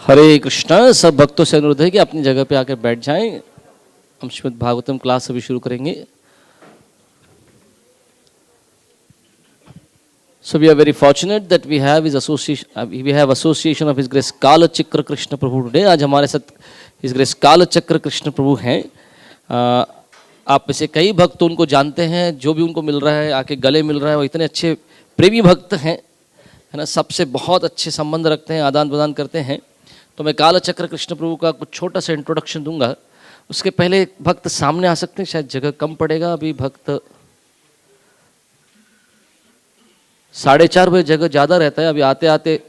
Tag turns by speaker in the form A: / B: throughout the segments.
A: हरे कृष्णा। सब भक्तों से अनुरोध है कि अपनी जगह पे आकर बैठ जाएं। हम श्रीमद् भागवतम क्लास अभी शुरू करेंगे। So we are very fortunate that we have association of His Grace Kalachakra Krishna Prabhu today. आज हमारे साथ His Grace Kalachakra कृष्ण प्रभु हैं। आप में से कई भक्त उनको जानते हैं, जो भी उनको मिल रहा है आके गले मिल रहा है, वो इतने अच्छे प्रेमी भक्त हैं, है ना। सबसे बहुत अच्छे संबंध रखते हैं, आदान प्रदान करते हैं। तो मैं कालचक्र कृष्ण प्रभु का कुछ छोटा सा इंट्रोडक्शन दूंगा। उसके पहले भक्त सामने आ सकते हैं, शायद जगह कम पड़ेगा। अभी भक्त 4:30 बजे जगह ज़्यादा रहता है, अभी आते आते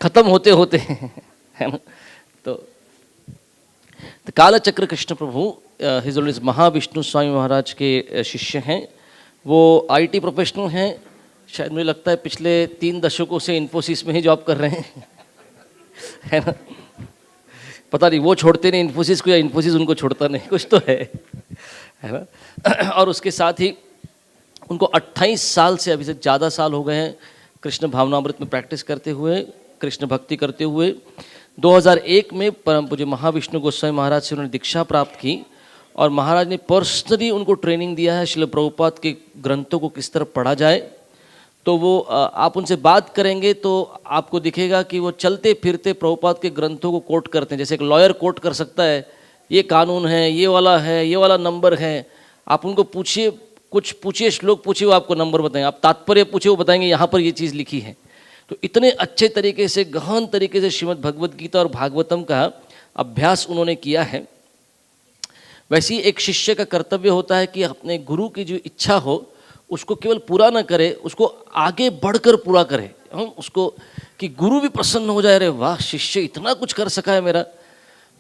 A: खत्म होते होते है ना। तो कालचक्र कृष्ण प्रभु हिज ऑनर महाविष्णु स्वामी महाराज के शिष्य हैं। वो आईटी प्रोफेशनल हैं। शायद मुझे लगता है पिछले 3 दशकों से इन्फोसिस में ही जॉब कर रहे हैं, है ना। पता नहीं वो छोड़ते नहीं इन्फोसिस को या इन्फोसिस उनको छोड़ता नहीं, कुछ तो है ना। और उसके साथ ही उनको 28 साल से अभी से ज़्यादा साल हो गए हैं कृष्ण भावनामृत में प्रैक्टिस करते हुए, कृष्ण भक्ति करते हुए। 2001 में परम पूज्य महाविष्णु गोस्वामी महाराज से उन्होंने दीक्षा प्राप्त की और महाराज ने पर्सनली उनको ट्रेनिंग दिया है श्रील प्रभुपाद के ग्रंथों को किस तरह पढ़ा जाए। तो वो आप उनसे बात करेंगे तो आपको दिखेगा कि वो चलते फिरते प्रभुपाद के ग्रंथों को कोट करते हैं, जैसे एक लॉयर कोट कर सकता है, ये कानून है, ये वाला नंबर है। आप उनको पूछिए, कुछ पूछिए, श्लोक पूछिए, वो आपको नंबर बताएंगे। आप तात्पर्य पूछिए, वो बताएंगे यहाँ पर ये चीज़ लिखी है। तो इतने अच्छे तरीके से, गहन तरीके से श्रीमद् भगवद गीता और भागवतम का अभ्यास उन्होंने किया है। वैसे ही एक शिष्य का कर्तव्य होता है कि अपने गुरु की जो इच्छा हो उसको केवल पूरा ना करे, उसको आगे बढ़कर पूरा करे। हम उसको कि गुरु भी प्रसन्न हो जाए, अरे वाह शिष्य इतना कुछ कर सका है मेरा।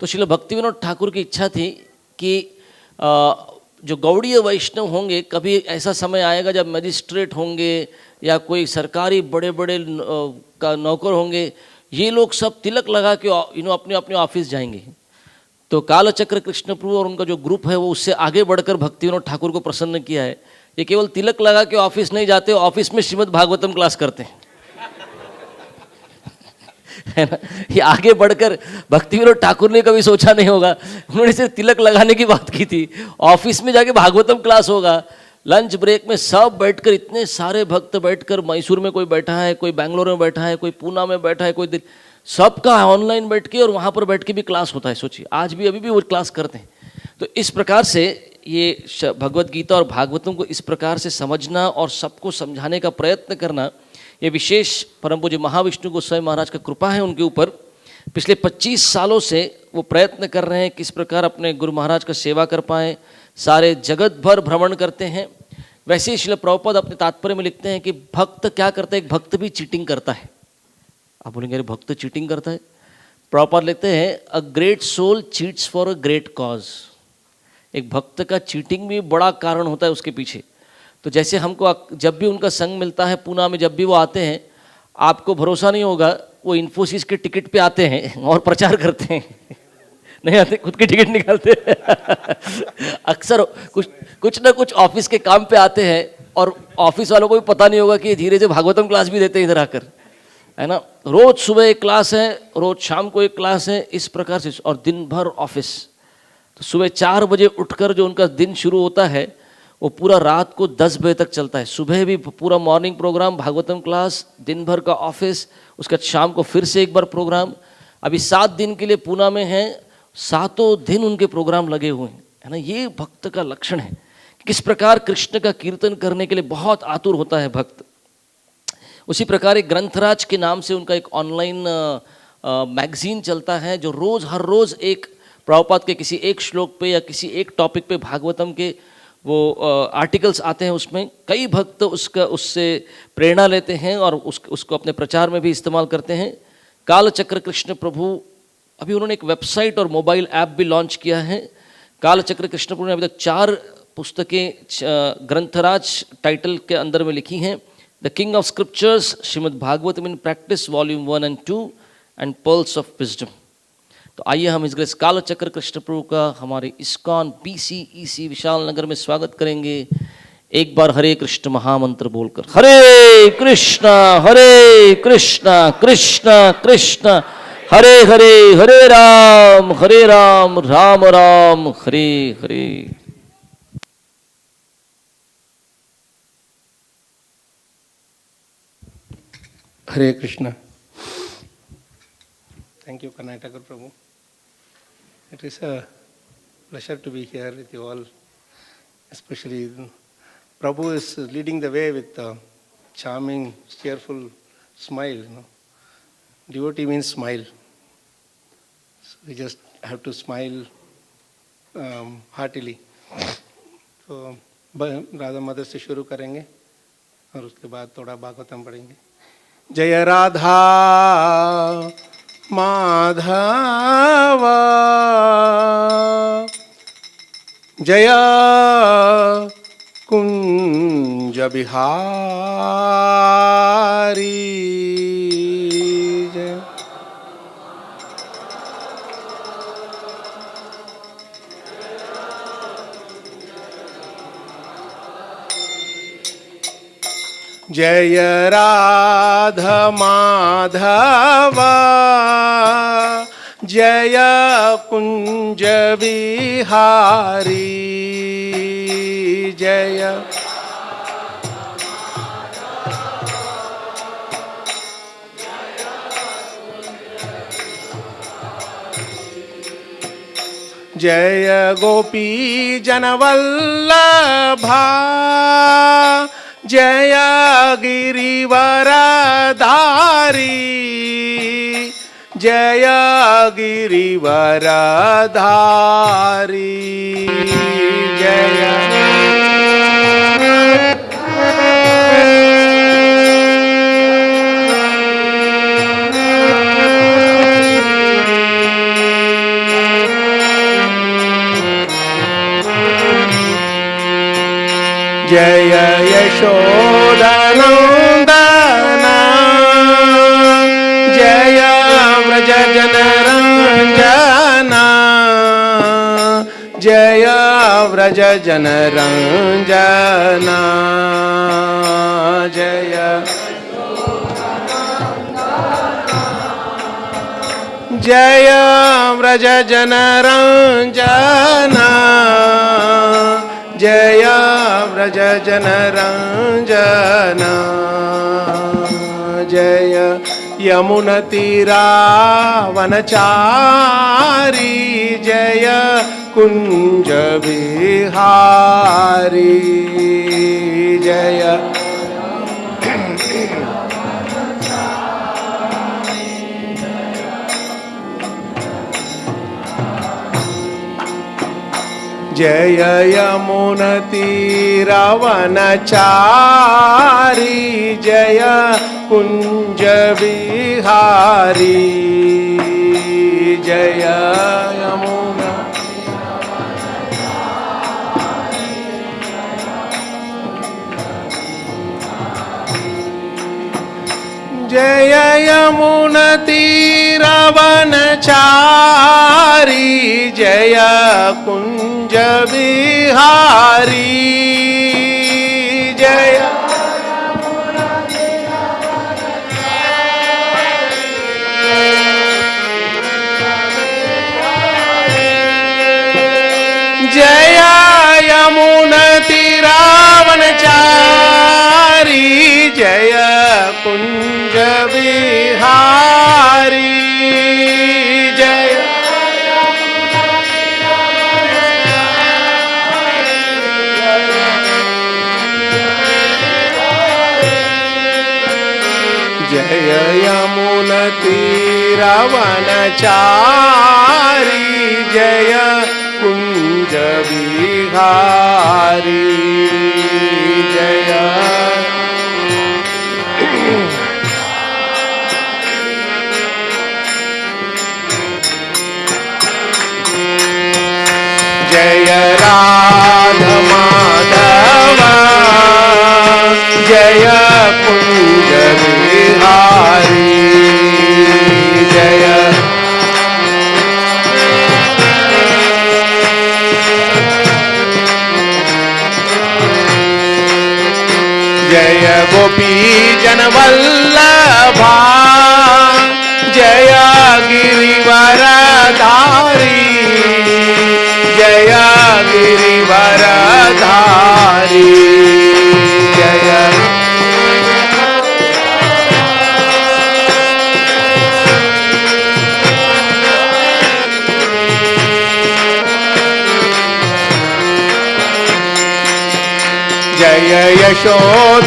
A: तो श्रील भक्तिविनोद ठाकुर की इच्छा थी कि जो गौड़ीय वैष्णव होंगे, कभी ऐसा समय आएगा जब मजिस्ट्रेट होंगे या कोई सरकारी बड़े बड़े का नौकर होंगे, ये लोग सब तिलक लगा के अपने अपने ऑफिस जाएंगे। तो कालचक्र कृष्ण प्रभु और उनका जो ग्रुप है वो उससे आगे बढ़कर भक्तिविनोद ठाकुर को प्रसन्न किया है। ये केवल तिलक लगा के ऑफिस नहीं जाते, ऑफिस में श्रीमद् भागवतम क्लास करते हैं, है ना। ये आगे बढ़कर भक्तिविनोद ठाकुर ने कभी सोचा नहीं होगा, उन्होंने सिर्फ तिलक लगाने की बात की थी। ऑफिस में जाके भागवतम क्लास होगा। लंच ब्रेक में सब बैठकर, इतने सारे भक्त बैठकर, मैसूर में कोई बैठा है, कोई बेंगलोर में बैठा है, कोई पूना में बैठा है, कोई दिल्ली, सबका ऑनलाइन बैठ के और वहाँ पर बैठ के भी क्लास होता है। सोचिए आज भी अभी भी वो क्लास करते हैं। तो इस प्रकार से ये भगवद गीता और भागवतम को इस प्रकार से समझना और सबको समझाने का प्रयत्न करना, ये विशेष परम पूज्य महाविष्णु गोस्वामी महाराज का कृपा है उनके ऊपर। पिछले 25 सालों से वो प्रयत्न कर रहे हैं किस प्रकार अपने गुरु महाराज का सेवा कर पाएँ। सारे जगत भर भ्रमण करते हैं। वैसे ही श्रील प्रभुपाद अपने तात्पर्य में लिखते हैं कि भक्त क्या करता है, एक भक्त भी चीटिंग करता है। आप बोलेंगे अरे भक्त चीटिंग करता है? प्रभुपाद लिखते हैं a great soul cheats for a great cause. एक भक्त का चीटिंग भी बड़ा कारण होता है उसके पीछे। तो जैसे हमको जब भी उनका संग मिलता है पूना में, जब भी वो आते हैं, आपको भरोसा नहीं होगा, वो इन्फोसिस के टिकट पे आते हैं और प्रचार करते हैं। नहीं आते, खुद की टिकट निकालते अक्सर कुछ ना कुछ ऑफिस के काम पे आते हैं और ऑफिस वालों को भी पता नहीं होगा कि धीरे से भागवतम क्लास भी देते हैं इधर आकर, है ना। रोज सुबह एक क्लास है, रोज शाम को एक क्लास है, इस प्रकार से, और दिन भर ऑफिस। तो सुबह 4 बजे उठकर जो उनका दिन शुरू होता है वो पूरा रात को 10 बजे तक चलता है। सुबह भी पूरा मॉर्निंग प्रोग्राम, भागवतम क्लास, दिन भर का ऑफिस, उसके बाद शाम को फिर से एक बार प्रोग्राम। अभी 7 दिन के लिए पूना में हैं, 7 दिन उनके प्रोग्राम लगे हुए हैं, है ना। ये भक्त का लक्षण है, किस प्रकार कृष्ण का कीर्तन करने के लिए बहुत आतुर होता है भक्त। उसी प्रकार एक ग्रंथराज के नाम से उनका एक ऑनलाइन मैगजीन चलता है, जो हर रोज़ एक प्रभुपाद के किसी एक श्लोक पे या किसी एक टॉपिक पे भागवतम के वो आर्टिकल्स आते हैं। उसमें कई भक्त उससे प्रेरणा लेते हैं और उसको अपने प्रचार में भी इस्तेमाल करते हैं। कालचक्र कृष्ण प्रभु, अभी उन्होंने एक वेबसाइट और मोबाइल ऐप भी लॉन्च किया है। कालचक्र कृष्ण प्रभु ने अभी तक 4 पुस्तकें ग्रंथराज टाइटल के अंदर में लिखी हैं। The king of scriptures, Shrimad Bhagavatam in practice volume 1 and 2 and pearls of wisdom. तो आइए हम इस ग्रेस कालचक्र कृष्ण प्रभु का हमारे इस्कॉन PCEC विशाल नगर में स्वागत करेंगे। एक बार हरे कृष्ण महामंत्र बोलकर, हरे कृष्णा कृष्ण कृष्ण हरे हरे, हरे Ram Ram Ram Hare Hare.
B: Hare Krishna. Thank you, Kalachakra Prabhu. It is a pleasure to be here with you all, especially Prabhu is leading the way with a charming, cheerful smile. Devotee means smile. So we just have to smile heartily. तो Radha mother से शुरू करेंगे और उसके बाद थोड़ा भागवतम पढ़ेंगे। जय राधा माधव जय कुंज बिहारी जय जय राधा माधव जय कुंज बिहारी जय जय गोपी जनवल्लभा जय गिरिवरधारी जय गिरिवरधारी जय जय यशोदनन्दना जय व्रज जनरञ्जना जय व्रज जनरञ्जना जय जय व्रज जनरञ्जना जय व्रज जनरञ्जना जय यमुनतीरावनचारी जय कुंज बिहारी जय जय यमुनतीरावनचारी जय कुंज बिहारी जय यमुना जय यमुनतीरावनचारी जय कुंज बिहारी जय जय यमुनतीरावनचारी जय कुंज बिहारी जय जय यमुनतीरावनचारी जय कुंज बिहारी जय जय राधा माधव जय कुंज बिहारी जय जय गोपी जनवल्लभा जय जय गिरिवरधारी जय जय यशोदनन्दना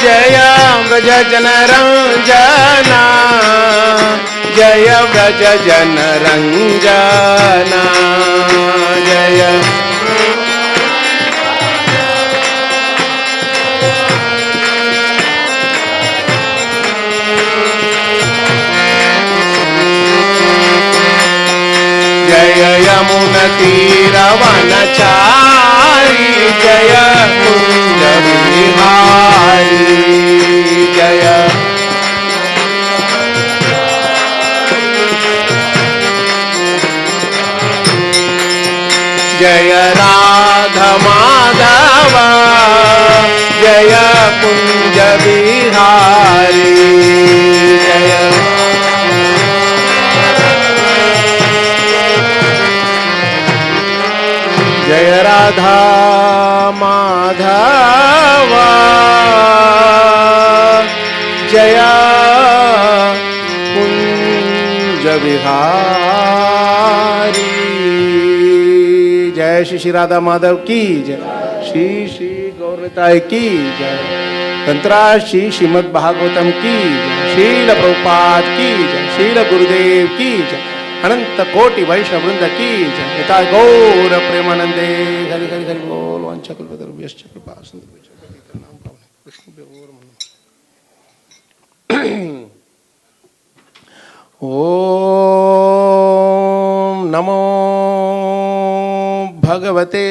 B: जय व्रज जनरञ्जना जय व्रज जनरञ्जना जय जय यमुनतीरवनचारी जय कुञ्ज विहारी जय जय राधा माधव जय कुञ्ज विहारी जय जय राधा माधव जय कुंज विहारी जय श्री श्री राधा माधव की जय श्री श्री गौरताय की जय तंत्रा श्री श्रीमद् भागवतम की जय शील प्रभुपाद की जय शील गुरुदेव की जय अनंत कोटि वैष्णव वृंद की जय पिता गौर प्रेमानंदे हरि हरि हरि बोल वांछाकल्पतरुभ्यश्च कृपा सिंधुभ्यश्च पतितानां पावनेभ्यो वैष्णवेभ्यो नमो नमः। ओम नमो भगवते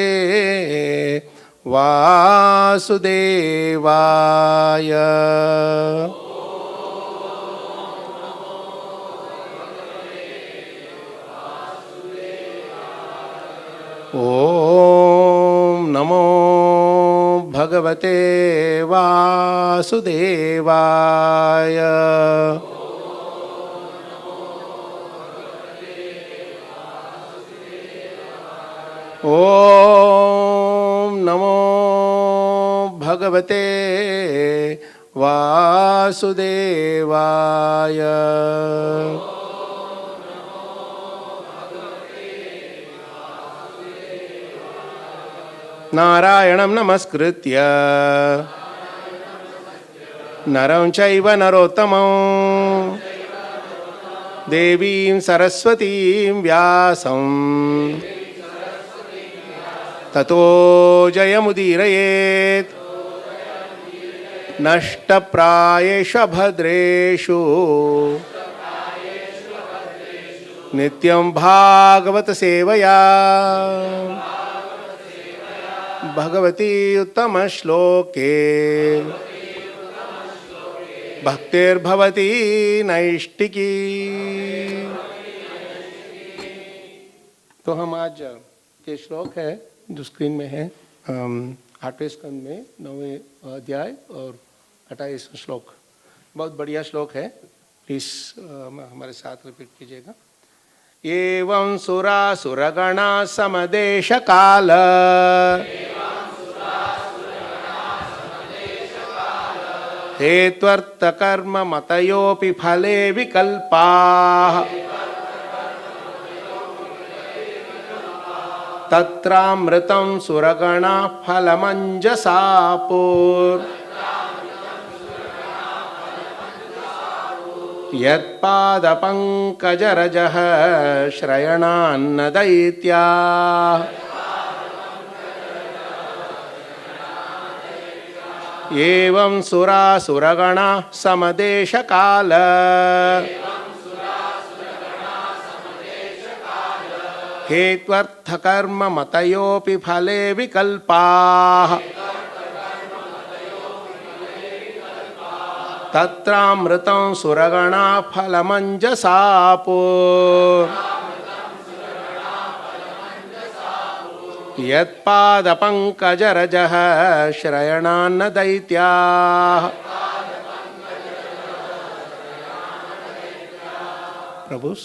B: वासुदेवाय ओम नमो भगवते वासुदेवाय ओम नमो भगवते वासुदेवाय नारायणं नमस्कृत्य नरं चैव नरोत्तमं देवीं सरस्वतीं व्यासं ततो जयमुदीरयेत् नष्टप्रायेषु भद्रेषु नित्यं भागवत सेवया भगवती उत्तम श्लोके भक्तिर्भवती नैष्टिकी। तो हम आज के श्लोक है जो स्क्रीन में है 8वें स्कंद में 9वें अध्याय और 28वां श्लोक। बहुत बढ़िया श्लोक है, प्लीज हमारे साथ रिपीट कीजिएगा। एवं सुरासुरगणा समदेश काल हेत्वर्थ कर्म मतयोपि फले विकल्पाः तत्रामृतं सुरगणा फलमञ्जसापुर यत्पादपङ्कजरजः श्रयणान्न दैत्याः एवं सुरासुरगणा समदेशकाल हेत्वर्थ कर्म मतयोपि फले विकल्पाः तत्रामृतं सुरगणा फलमञ्जसापुर यत्पादपङ्कजरजः श्रयणान्न दैत्याः। प्रभुस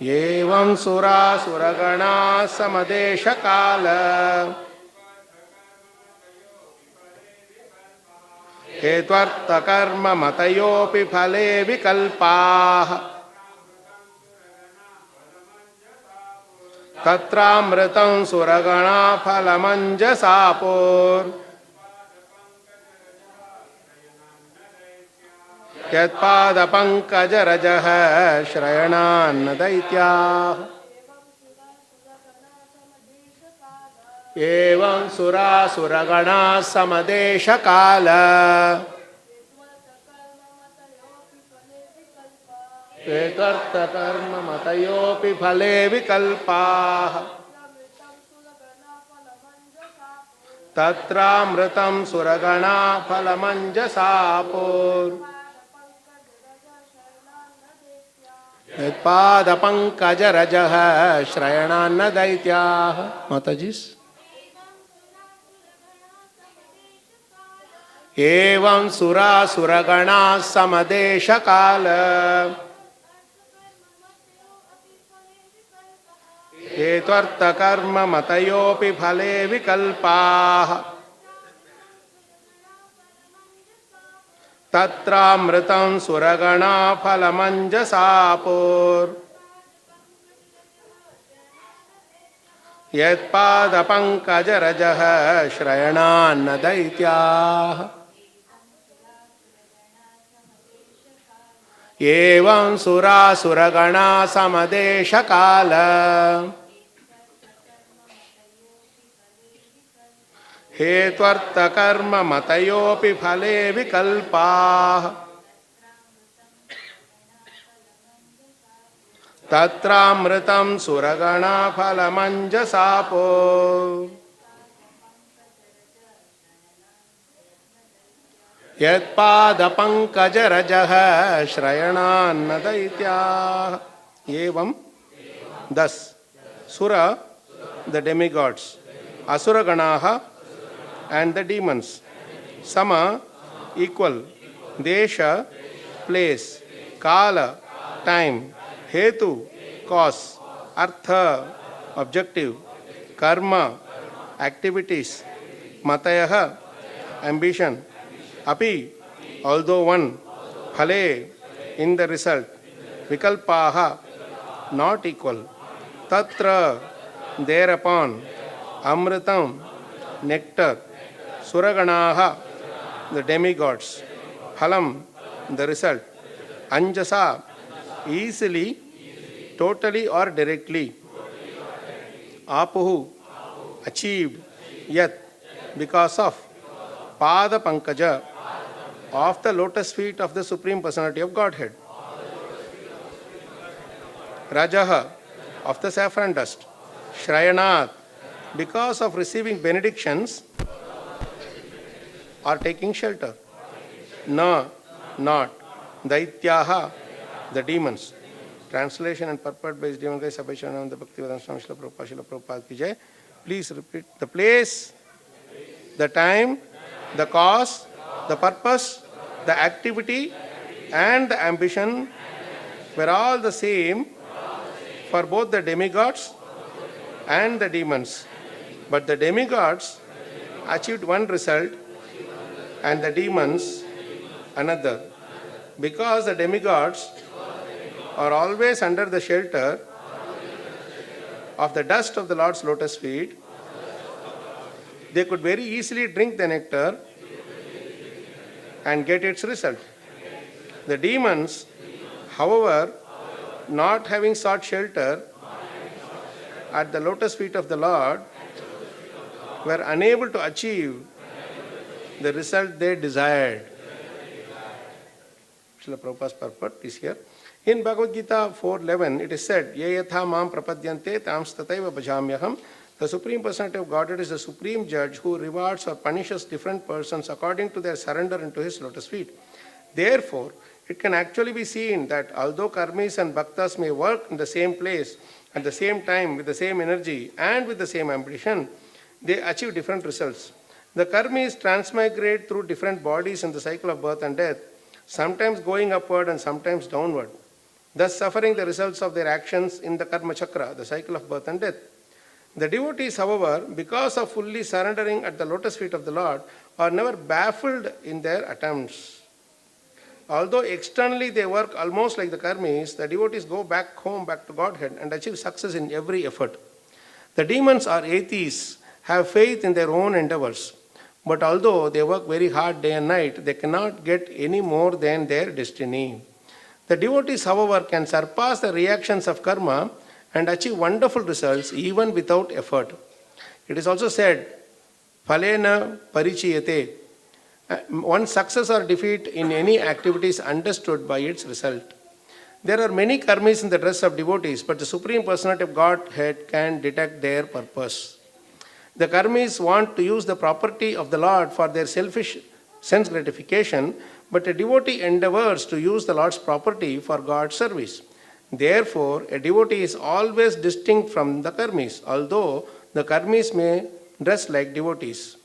B: एवं सुरासुरगणा समदेशकाल हेत्वर्थकर्ममतयोऽपि फले विकल्पाः तत्रामृतं सुरगणा फलमञ्जसापोर् यत्पादपङ्कजरजः श्रयणान्न दैत्याः एवं सुरासुरगणा समदेशकाल हेत्वर्थकर्ममतयोऽपि फले विकल्पाः तत्रामृतं सुरगणा फलमञ्जसापोर् यत्पादपङ्कजरजः श्रयणान्न दैत्याः माताजीस् एवं सुरासुरगणा समदेशकाल हेत्वर्थकर्ममतयोऽपि फले विकल्पाः तत्रामृतं सुरगणा फलमञ्जसापोर् यत्पादपङ्कजरजः श्रयणान्न दैत्याः एवं सुरासुरगणा समदेशकाल हेत्वर्थकर्ममतयोऽपि फले विकल्पाः तत्रामृतं सुरगणा फलमञ्जसापोर् यत्पादपङ्कजरजः श्रयणान्न दैत्याः एवं thus Sura the demigods, Asuraganaha and the demons, Sama equal, Desha place, Kala time, Hetu cause, Artha objective, Karma activities, Matayaha ambition, Api although one, Phale in the result, Vikalpaha not equal, Tatra thereupon, Amritam nectar, Suraganaha the demigods, Phalam the result, Anjasa easily, totally or directly, Apuhu achieved, Yat because of, Pada Pankaja of the lotus feet of the Supreme Personality of Godhead, Rajaha of the saffron dust, Shrayanat because of receiving benedictions or taking shelter, Na not, Daityaha the demons. Translation and purport by His Divine Grace Abhishanam the Bhaktivedanta Swami Srila Prabhupada Ki Jai. Please repeat the place, the time, the cause, the purpose, the activity and the ambition were all the same for both the demigods and the demons. But the demigods achieved one result and the demons another. Because the demigods are always under the shelter of the dust of the Lord's lotus feet, they could very easily drink the nectar and get its result. The demons, however, not having sought shelter at the lotus feet of the Lord, were unable to achieve the result they desired. Srila Prabhupada's purport is here. In Bhagavad Gita 4.11, it is said, Ye yatha mam prapadyante tams tataiva bhajamyaham. The Supreme Personality of Godhead is the Supreme Judge who rewards or punishes different persons according to their surrender into His lotus feet. Therefore, it can actually be seen that although karmis and bhaktas may work in the same place at the same time with the same energy and with the same ambition, they achieve different results. The karmis transmigrate through different bodies in the cycle of birth and death, sometimes going upward and sometimes downward. thus suffering the results of their actions in the Kalachakra, the cycle of birth and death. The devotees, however, because of fully surrendering at the lotus feet of the Lord, are never baffled in their attempts. Although externally they work almost like the karmis, the devotees go back home, back to Godhead, and achieve success in every effort. The demons are atheists, have faith in their own endeavors. But although they work very hard day and night, they cannot get any more than their destiny. The devotees, however, can surpass the reactions of karma and achieve wonderful results even without effort. It is also said, Phalena parichiyate. One's success or defeat in any activity is understood by its result. There are many karmis in the dress of devotees, but the Supreme Personality of Godhead can detect their purpose. The karmis want to use the property of the Lord for their selfish sense gratification, but a devotee endeavors to use the Lord's property for God's service. Therefore, a devotee is always distinct from the karmis, although the karmis may dress like devotees.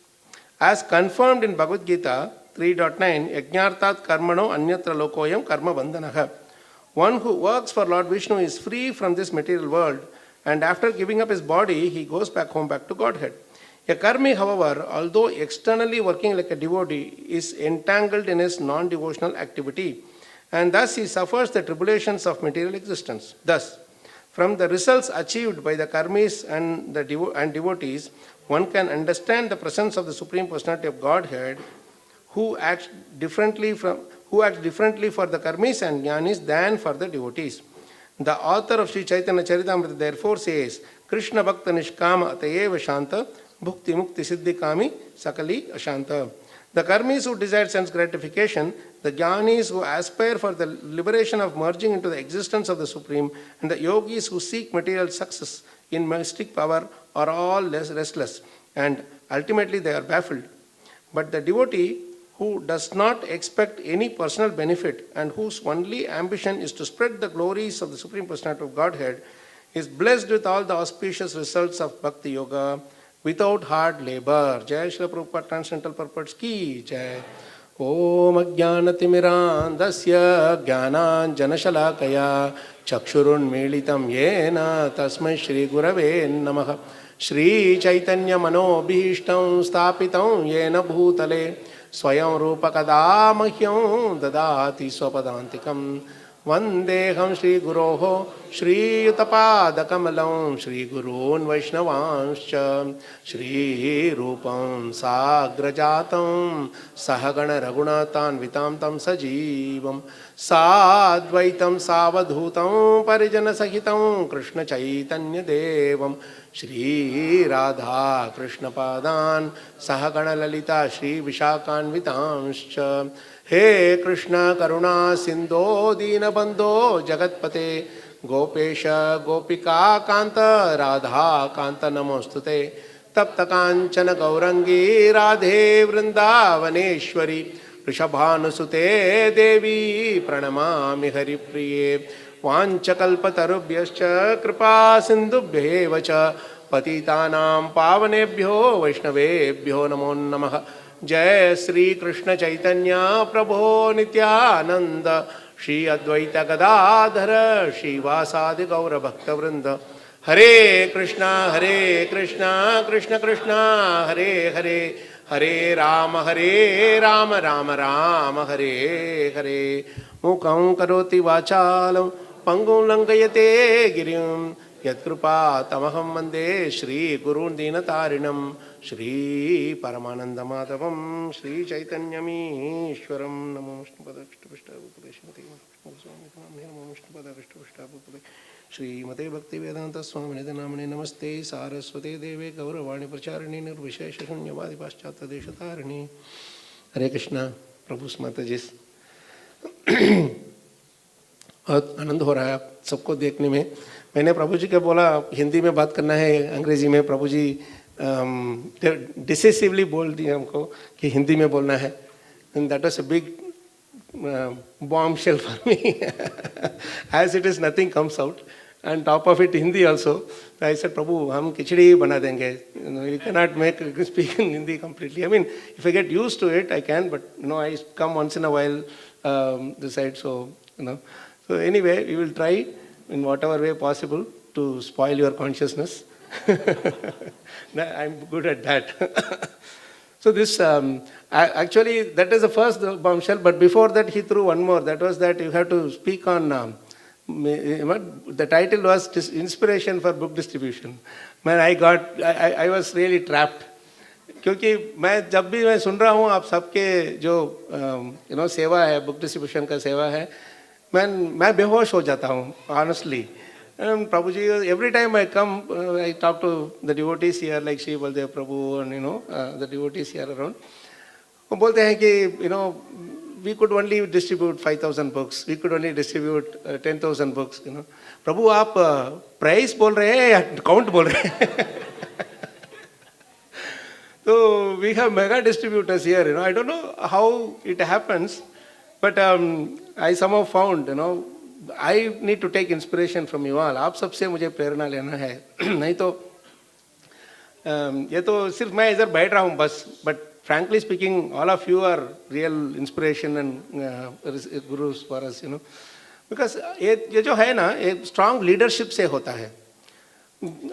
B: As confirmed in Bhagavad Gita 3.9, Yajnartat karmano anyatra lokoyam karma bandhanaha. One who works for Lord Vishnu is free from this material world, and after giving up his body, he goes back home, back to Godhead. A karmi, however, although externally working like a devotee, is entangled in his non-devotional activity, and thus he suffers the tribulations of material existence. Thus, from the results achieved by the karmis and devotees, one can understand the presence of the Supreme Personality of Godhead, who acts differently for the karmis and jnanis than for the devotees. The author of Sri Chaitanya Charitamrita therefore says, Krishna Bhakta Nishkama Atayeva Shanta Bhukti Mukti Siddhi Kami Sakali Ashanta. The karmis who desire sense gratification, the jnanis who aspire for the liberation of merging into the existence of the Supreme, and the yogis who seek material success in mystic power are all less restless, and ultimately they are baffled. But the devotee who does not expect any personal benefit and whose only ambition is to spread the glories of the Supreme Personality of Godhead is blessed with all the auspicious results of Bhakti Yoga without hard labor. Jai Srila Prabhupada Transcendental Purports Ki Jai. Om Ajnanatimirandasya Jnananjanashalakaya Chakshurun Militam Yena Tasmai Shri Gurave Namaha. Shri Chaitanya Manobhishtam Stapitam Yena Bhutale Swayam Rupakada Mahyam Dadati Swapadantikam Vandeham Shri Guroho Shri Yutapadakamalam Shri Gurun Vaishnavanscha Shri Rupam Sagrajatam Sahagana Raghunatan Vitam Tam Sajivam Sadvaitam Savadhutam Parijana Sahitam Krishna Chaitanya Devam Shri Radha Krishna Padan Sahagana Lalita Shri Vishakhanvitanscha. He Krishna Karuna Sindho Dina Bandho Jagatpate Gopesha Gopika Kanta Radha Kanta Namostute Tapta Kanchana Gaurangi Radhe Vrindavaneshwari Rishabhanusute Devi Pranamami Haripriye Vanchakalpatarubhyascha Kripa Sindhubhyev cha Patitanam Pavanebhyo Vaishnavebhyo Namo Namaha. Jai Sri Krishna Chaitanya Prabhu Nityananda Shri Advaita Gadadhara Shri Vasadi Gaura Bhakta Vrinda. Hare Krishna Krishna Krishna Hare Hare Hare Rama Rama Rama Hare Hare. Mukhaṁ karoti vachalam pangum langayate girim yatkrupa tamaham mande Shri Gurun Dinatarinam Shri Paramananda Madhavam Shri Chaitanyami Ishwaram Namo Vishnupada Vishnupade Shrimati Namo Vishnupada Vishnupade Shrimate Bhakti Vedanta Swami Namane Namaste Saraswate Deve Gauravani Pracharini Nirvishesha Shunyavadi Paschata Deshatarini. Hare Krishna. Prabhu Mataji, बहुत आनंद हो रहा है सबको देखने में. मैंने प्रभु जी को बोला हिंदी में बात करना है, अंग्रेजी में प्रभु जी डिसिसिवली बोल दिए हमको कि हिंदी में बोलना है. And that was a big bombshell for me. As it is, nothing comes out. And top of it, Hindi also. I said, Prabhu, हम खिचड़ी बना देंगे. You cannot speak in Hindi completely. I mean, if I get used to it, I can. But I come once in a while this side. So So anyway, we will try in whatever way possible to spoil your consciousness. I'm good at that. So this, actually, that is the first bombshell, but before that he threw one more. That was that you have to speak on, the title was Inspiration for Book Distribution. Man, I was really trapped. क्योंकि मैं जब भी मैं सुन रहा हूँ आप सबके जो सेवा है, बुक डिस्ट्रीब्यूशन का सेवा है, मैं बेहोश हो जाता हूँ, honestly. And Prabhuji, every time I come, I talk to the devotees here, like Shri Baldev Prabhu and the devotees here around. वो बोलते हैं कि we could only distribute 5,000 books, we could only distribute 10,000 books. प्रभु आप price बोल रहे हैं या count बोल रहे हैं? So we have mega distributors here. I don't know how it happens, but I somehow found, I need to take inspiration from you all. आप सबसे मुझे प्रेरणा लेना है. नहीं तो ये तो सिर्फ मैं इधर बैठ रहा हूँ बस. But frankly speaking, all of you are real inspiration and gurus for us. Because ये जो है ना, एक strong leadership से होता है.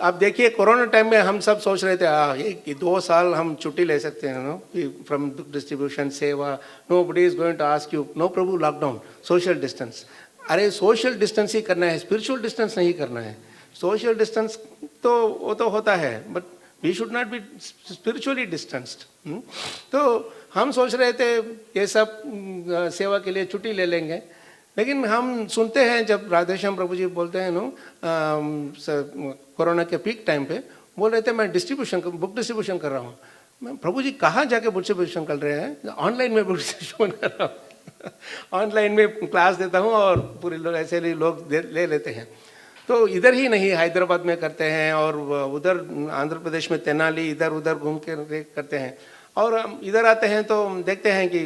B: आप देखिए कोरोना टाइम में हम सब सोच रहे थे ये 2 साल हम छुट्टी ले सकते हैं from distribution seva. Nobody is going to ask you. No Prabhu lockdown, social distance. अरे सोशल डिस्टेंस ही करना है, स्पिरिचुअल डिस्टेंस नहीं करना है. सोशल डिस्टेंस तो वो तो होता है, but we should not be spiritually distanced. तो हम सोच रहे थे ये सब सेवा के लिए छुट्टी ले लेंगे, लेकिन हम सुनते हैं जब राधेश्याम प्रभु जी बोलते हैं कोरोना के पीक टाइम पे बोल रहे थे मैं बुक डिस्ट्रीब्यूशन कर रहा हूँ. मैं प्रभु जी कहाँ जाके बुक डिस्ट्रीब्यूशन कर रहे हैं? ऑनलाइन में बुक डिस्ट्रीब्यूशन कर रहा हूँ. ऑनलाइन में क्लास देता हूँ और पूरे लोग ऐसे लोग ले लेते हैं. तो इधर ही नहीं, हैदराबाद में करते हैं और उधर आंध्र प्रदेश में तेनाली इधर उधर घूम के करते हैं. और हम इधर आते हैं तो देखते हैं कि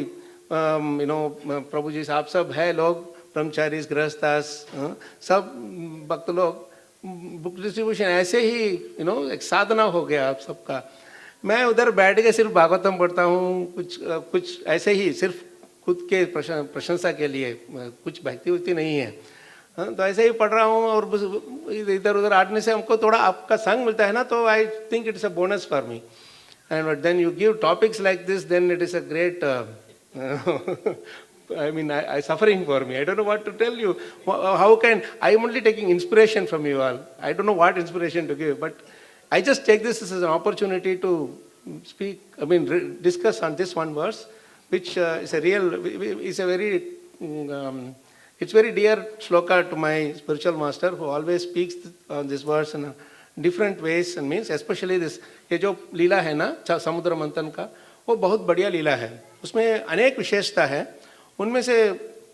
B: प्रभु जी साहब सब है लोग, ब्रह्मचारी गृहस्थास सब भक्त लोग. बुक डिस्ट्रीब्यूशन ऐसे ही एक साधना हो गया आप सबका. मैं उधर बैठ के सिर्फ भागवतम पढ़ता हूँ, कुछ ऐसे ही सिर्फ खुद के प्रशंसा के लिए, कुछ भक्ति उक्ति नहीं है. तो ऐसे ही पढ़ रहा हूँ और इधर उधर आटने से हमको थोड़ा आपका संग मिलता है ना, तो I think it's a bonus for me. And then you give topics like this, then it is a great I mean, I suffering for me. I don't know what to tell you. How can I'm only taking inspiration from you all. I don't know what inspiration to give, but I just take this as an opportunity to speak. I mean, discuss on this one verse, which is a real, is a very, it's very dear shloka to my spiritual master, who always speaks on this verse in different ways and means, especially this. ये जो लीला है ना समुद्र मंथन का, वो बहुत बढ़िया लीला है. उसमें अनेक विशेषता है. उनमें से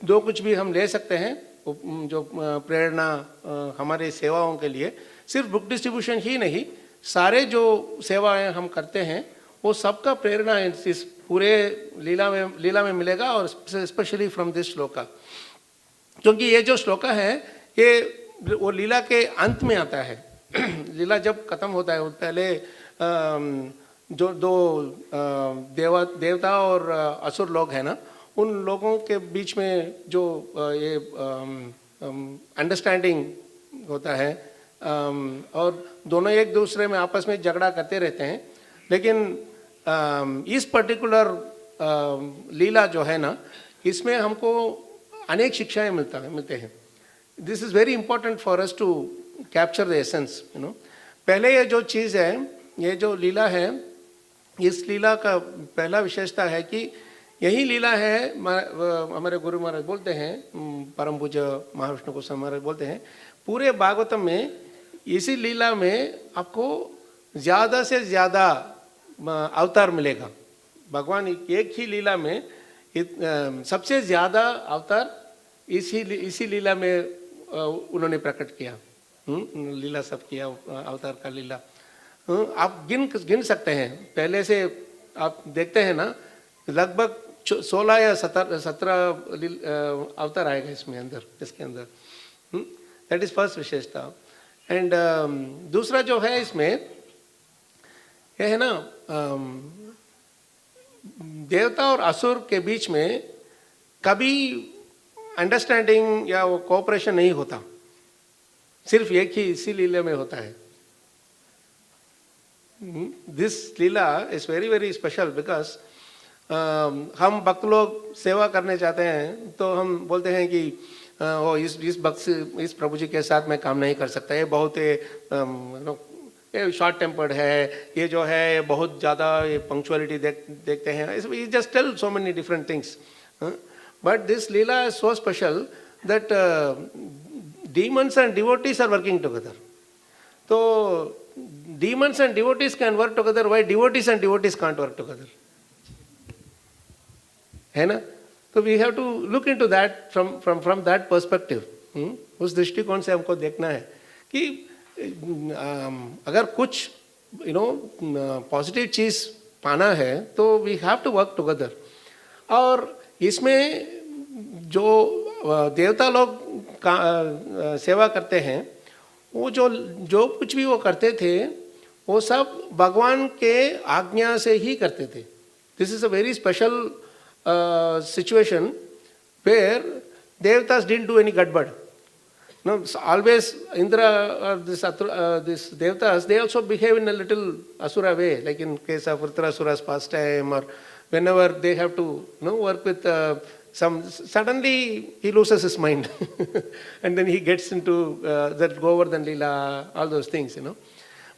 B: जो कुछ भी हम ले सकते हैं जो प्रेरणा हमारे सेवाओं के लिए, सिर्फ बुक डिस्ट्रीब्यूशन ही नहीं, सारे जो सेवाएं हम करते हैं वो सबका प्रेरणा इस पूरे लीला में मिलेगा. और स्पेशली फ्रॉम दिस श्लोका, क्योंकि ये जो श्लोका है ये वो लीला के अंत में आता है. लीला जब खत्म होता है, पहले जो दो देवता और असुर लोग हैं ना, उन लोगों के बीच में जो ये अंडरस्टैंडिंग होता है और दोनों एक दूसरे में आपस में झगड़ा करते रहते हैं. लेकिन इस पर्टिकुलर लीला जो है ना, इसमें हमको अनेक शिक्षाएं मिलते हैं. This is very important for us to capture the essence. पहले ये जो चीज़ है, ये जो लीला है, इस लीला का पहला विशेषता है कि यही लीला है. हमारे गुरु महाराज बोलते हैं, परम पूज्य महाविष्णु गोस्वामी महाराज बोलते हैं, पूरे भागवतम में इसी लीला में आपको ज़्यादा से ज़्यादा अवतार मिलेगा. भगवान एक ही लीला में सबसे ज़्यादा अवतार इसी लीला में उन्होंने प्रकट किया. लीला सब किया, अवतार का लीला आप गिन सकते हैं. पहले से आप देखते हैं ना, लगभग 16 या 17 अवतार आएगा इसके अंदर. दैट इज फर्स्ट विशेषता. एंड दूसरा जो है इसमें यह है ना, देवता और असुर के बीच में कभी अंडरस्टैंडिंग या वो कोऑपरेशन नहीं होता, सिर्फ एक ही इसी लीला में होता है. This lila is very very special because हम भक्त लोग सेवा करने चाहते हैं तो हम बोलते हैं कि वो इस भक्त से, इस प्रभु जी के साथ मैं काम नहीं कर सकता, ये बहुत ये शॉर्ट टेम्पर्ड है, ये जो है ये बहुत ज़्यादा ये पंक्चुअलिटी देखते हैं. We just tell so many different things. But this lila is so special that demons and devotees are working together. So demons and devotees can work together. Why devotees and devotees can't work together? है ना? So we have to look into that from that perspective. उस दृष्टिकोण से हमको देखना है कि अगर कुछ पॉजिटिव चीज़ पाना है तो we have to work together. और इसमें जो देवता लोग सेवा करते हैं, वो जो कुछ भी वो करते थे वो सब भगवान के आज्ञा से ही करते थे. This is a very special situation where देवतास डिडंट डू एनी गड़बड़. No, always Indra or this devatas, they also behave in a little asura way, like in case of Vritrasura's pastime, or whenever they have to work with suddenly he loses his mind and then he gets into that Govardhan Leela, all those things,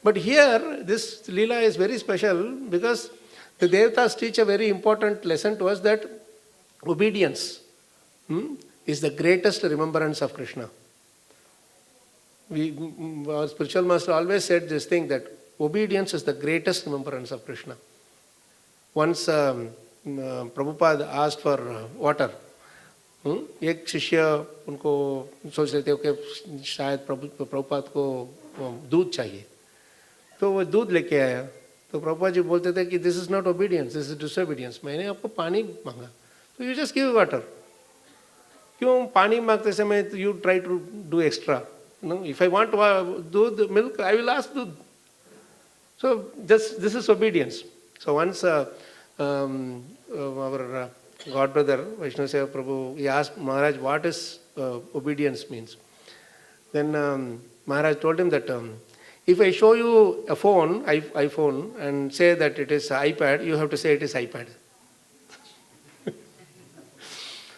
B: But here, this Leela is very special because the devatas teach a very important lesson to us, that obedience is the greatest remembrance of Krishna. Our spiritual master always said this thing, that obedience is the greatest remembrance of Krishna. Once Prabhupada asked for water. एक शिष्य उनको सोच रहे थे कि शायद प्रभुपाद को दूध चाहिए, तो वो दूध लेके आया. तो प्रभुपाद जी बोलते थे कि this is not obedience, this is disobedience. मैंने आपको पानी मांगा, तो यू जस्ट गिव वाटर. क्यों पानी मांगते समय you try to do extra? If I want दूध, milk, I will ask दूध. So this is obedience. So once our God brother Vaishnava Seva Prabhu, he asked Maharaj what is obedience means. Then Maharaj told him that if I show you a phone, iPhone, and say that it is iPad, you have to say it is iPad.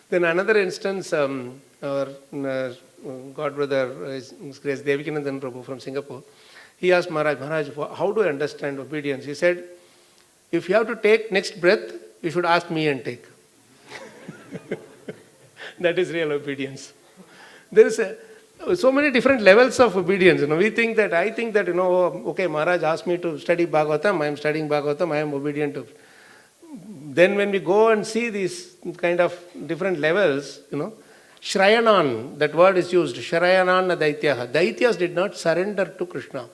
B: Then another instance, our God brother, His Grace Devikanandan Prabhu from Singapore, he asked Maharaj, how do I understand obedience? He said, if you have to take next breath, you should ask me and take. That is real obedience. There is so many different levels of obedience. I think that, okay, Maharaj asked me to study Bhagavatam, I am studying Bhagavatam, I am obedient to. Then when we go and see these kind of different levels, Shrayanan, that word is used, Shrayanan Daityaha. Daityas did not surrender to Krishna,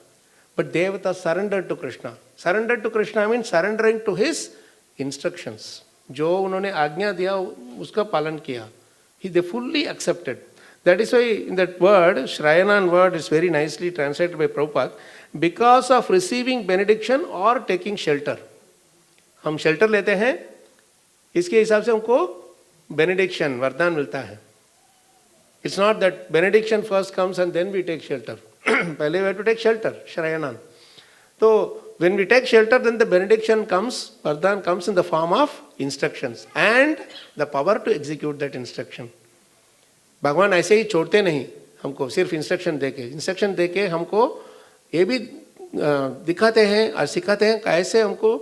B: but Devatas surrendered to Krishna. Surrendered to Krishna means surrendering to his instructions. जो उन्होंने आज्ञा दिया उसका पालन किया. They fully accepted. That is why in that word, Shrayanan word is very nicely translated by Prabhupada, because of receiving benediction or taking shelter. हम shelter लेते हैं, इसके हिसाब से हमको benediction, वरदान मिलता है. It's not that benediction first comes and then we take shelter. पहले we have to take shelter, Shrayanan. So when we take shelter, then the benediction comes, vardhan comes in the form of instructions and the power to execute that instruction. भगवान ऐसे ही छोड़ते नहीं हमको, सिर्फ instruction देके हमको ये भी दिखाते हैं और सिखाते हैं कैसे हमको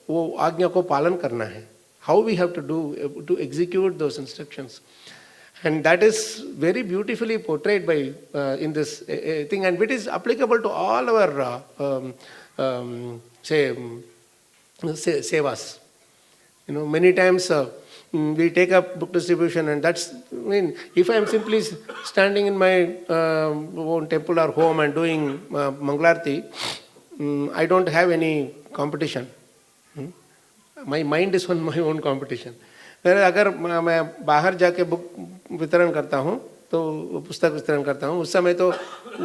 B: वो आज्ञा को पालन करना है. How we have to do to execute those instructions. And that is very beautifully portrayed by in this thing, and it is applicable to all our sevas. Many times we take up book distribution, and that's, if I am simply standing in my own temple or home and doing Mangalarti, I don't have any competition. My mind is on my own competition. अगर मैं बाहर जाके book वितरण करता हूँ, तो पुस्तक वितरण करता हूँ, उस समय तो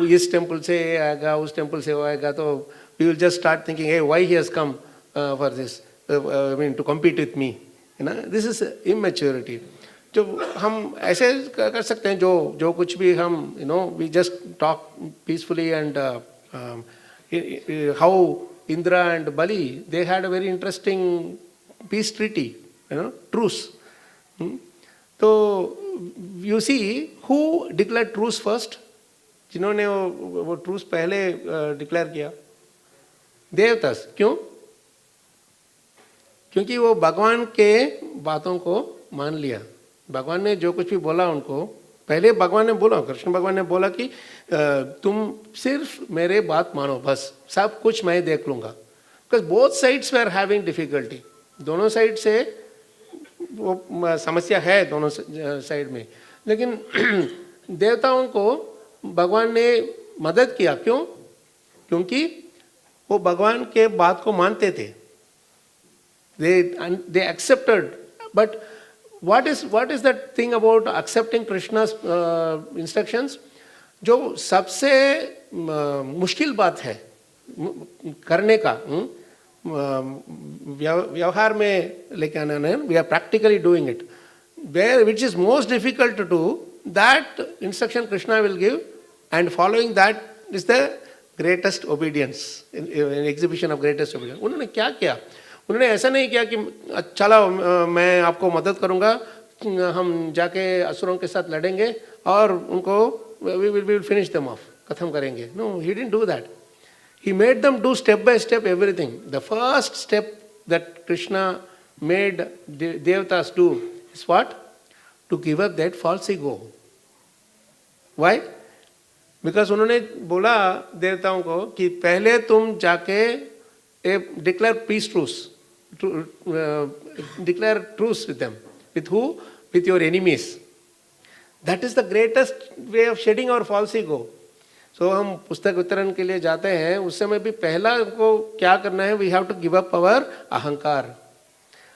B: इस टेम्पल से आएगा, उस टेम्पल से वो आएगा, तो we will just start thinking, hey, why he has come for this, to compete with me. This is immaturity. जो हम ऐसे कर सकते हैं, जो कुछ भी हम we just talk peacefully and how Indra and Bali they had a very interesting peace treaty, truce. तो you see who declare truce first, जिन्होंने वो ट्रूस पहले डिक्लेयर किया, देवतास. क्यों? क्योंकि वो भगवान के बातों को मान लिया. भगवान ने जो कुछ भी बोला उनको, पहले भगवान ने बोला, कृष्ण भगवान ने बोला कि तुम सिर्फ मेरे बात मानो, बस सब कुछ मैं देख लूंगा. Because both sides they are having difficulty. दोनों साइड से वो समस्या है दोनों साइड में. लेकिन देवताओं को भगवान ने मदद किया. क्यों? क्योंकि वो भगवान के बात को मानते थे. They accepted. But what is that thing about accepting Krishna's instructions? जो सबसे मुश्किल बात है करने का, व्यवहार में लेके आना है. We are practically doing it. Which is most difficult to do, that instruction Krishna will give, and following that is the greatest obedience, an exhibition of greatest obedience. उन्होंने क्या किया? उन्होंने ऐसा नहीं किया कि चलो मैं आपको मदद करूंगा, हम जाके असुरों के साथ लड़ेंगे और उनको we will finish them off, खत्म करेंगे. No, he didn't do that. He made them do step by step everything. The first step that Krishna made Devatas do is what? To give up that false ego. Why? Because उन्होंने बोला देवताओं को कि पहले तुम जाके declare peace truce, declare truce with them. With who? With your enemies. That is the greatest way of shedding our false ego. So हम पुस्तक वितरण के लिए जाते हैं, उस समय भी पहला को क्या करना है? We have to give up our ahankar.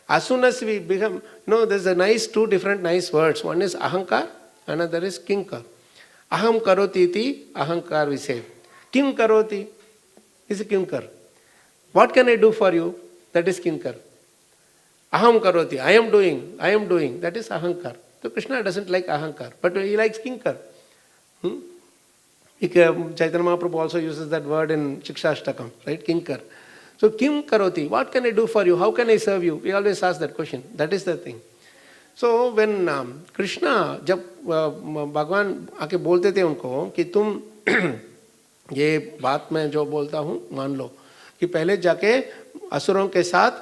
B: As soon as we become, there's a nice, two different nice words. One is ahankar, another is kinkar. Aham karoti iti ahankar we say. Kim karoti is kinkar. What can I do for you? That is kinkar. Aham karoti, I am doing, that is ahankar. So Krishna doesn't like ahankar, but he likes kinkar. Chaitanya Mahaprabhu also uses that word in Shikshashtakam, right? Kinkar. So kim karoti, what can I do for you? How can I serve you? We always ask that question. That is the thing. So when Krishna, जब भगवान आके बोलते थे उनको कि तुम ये बात मैं जो बोलता हूँ मान लो, कि पहले जाके असुरों के साथ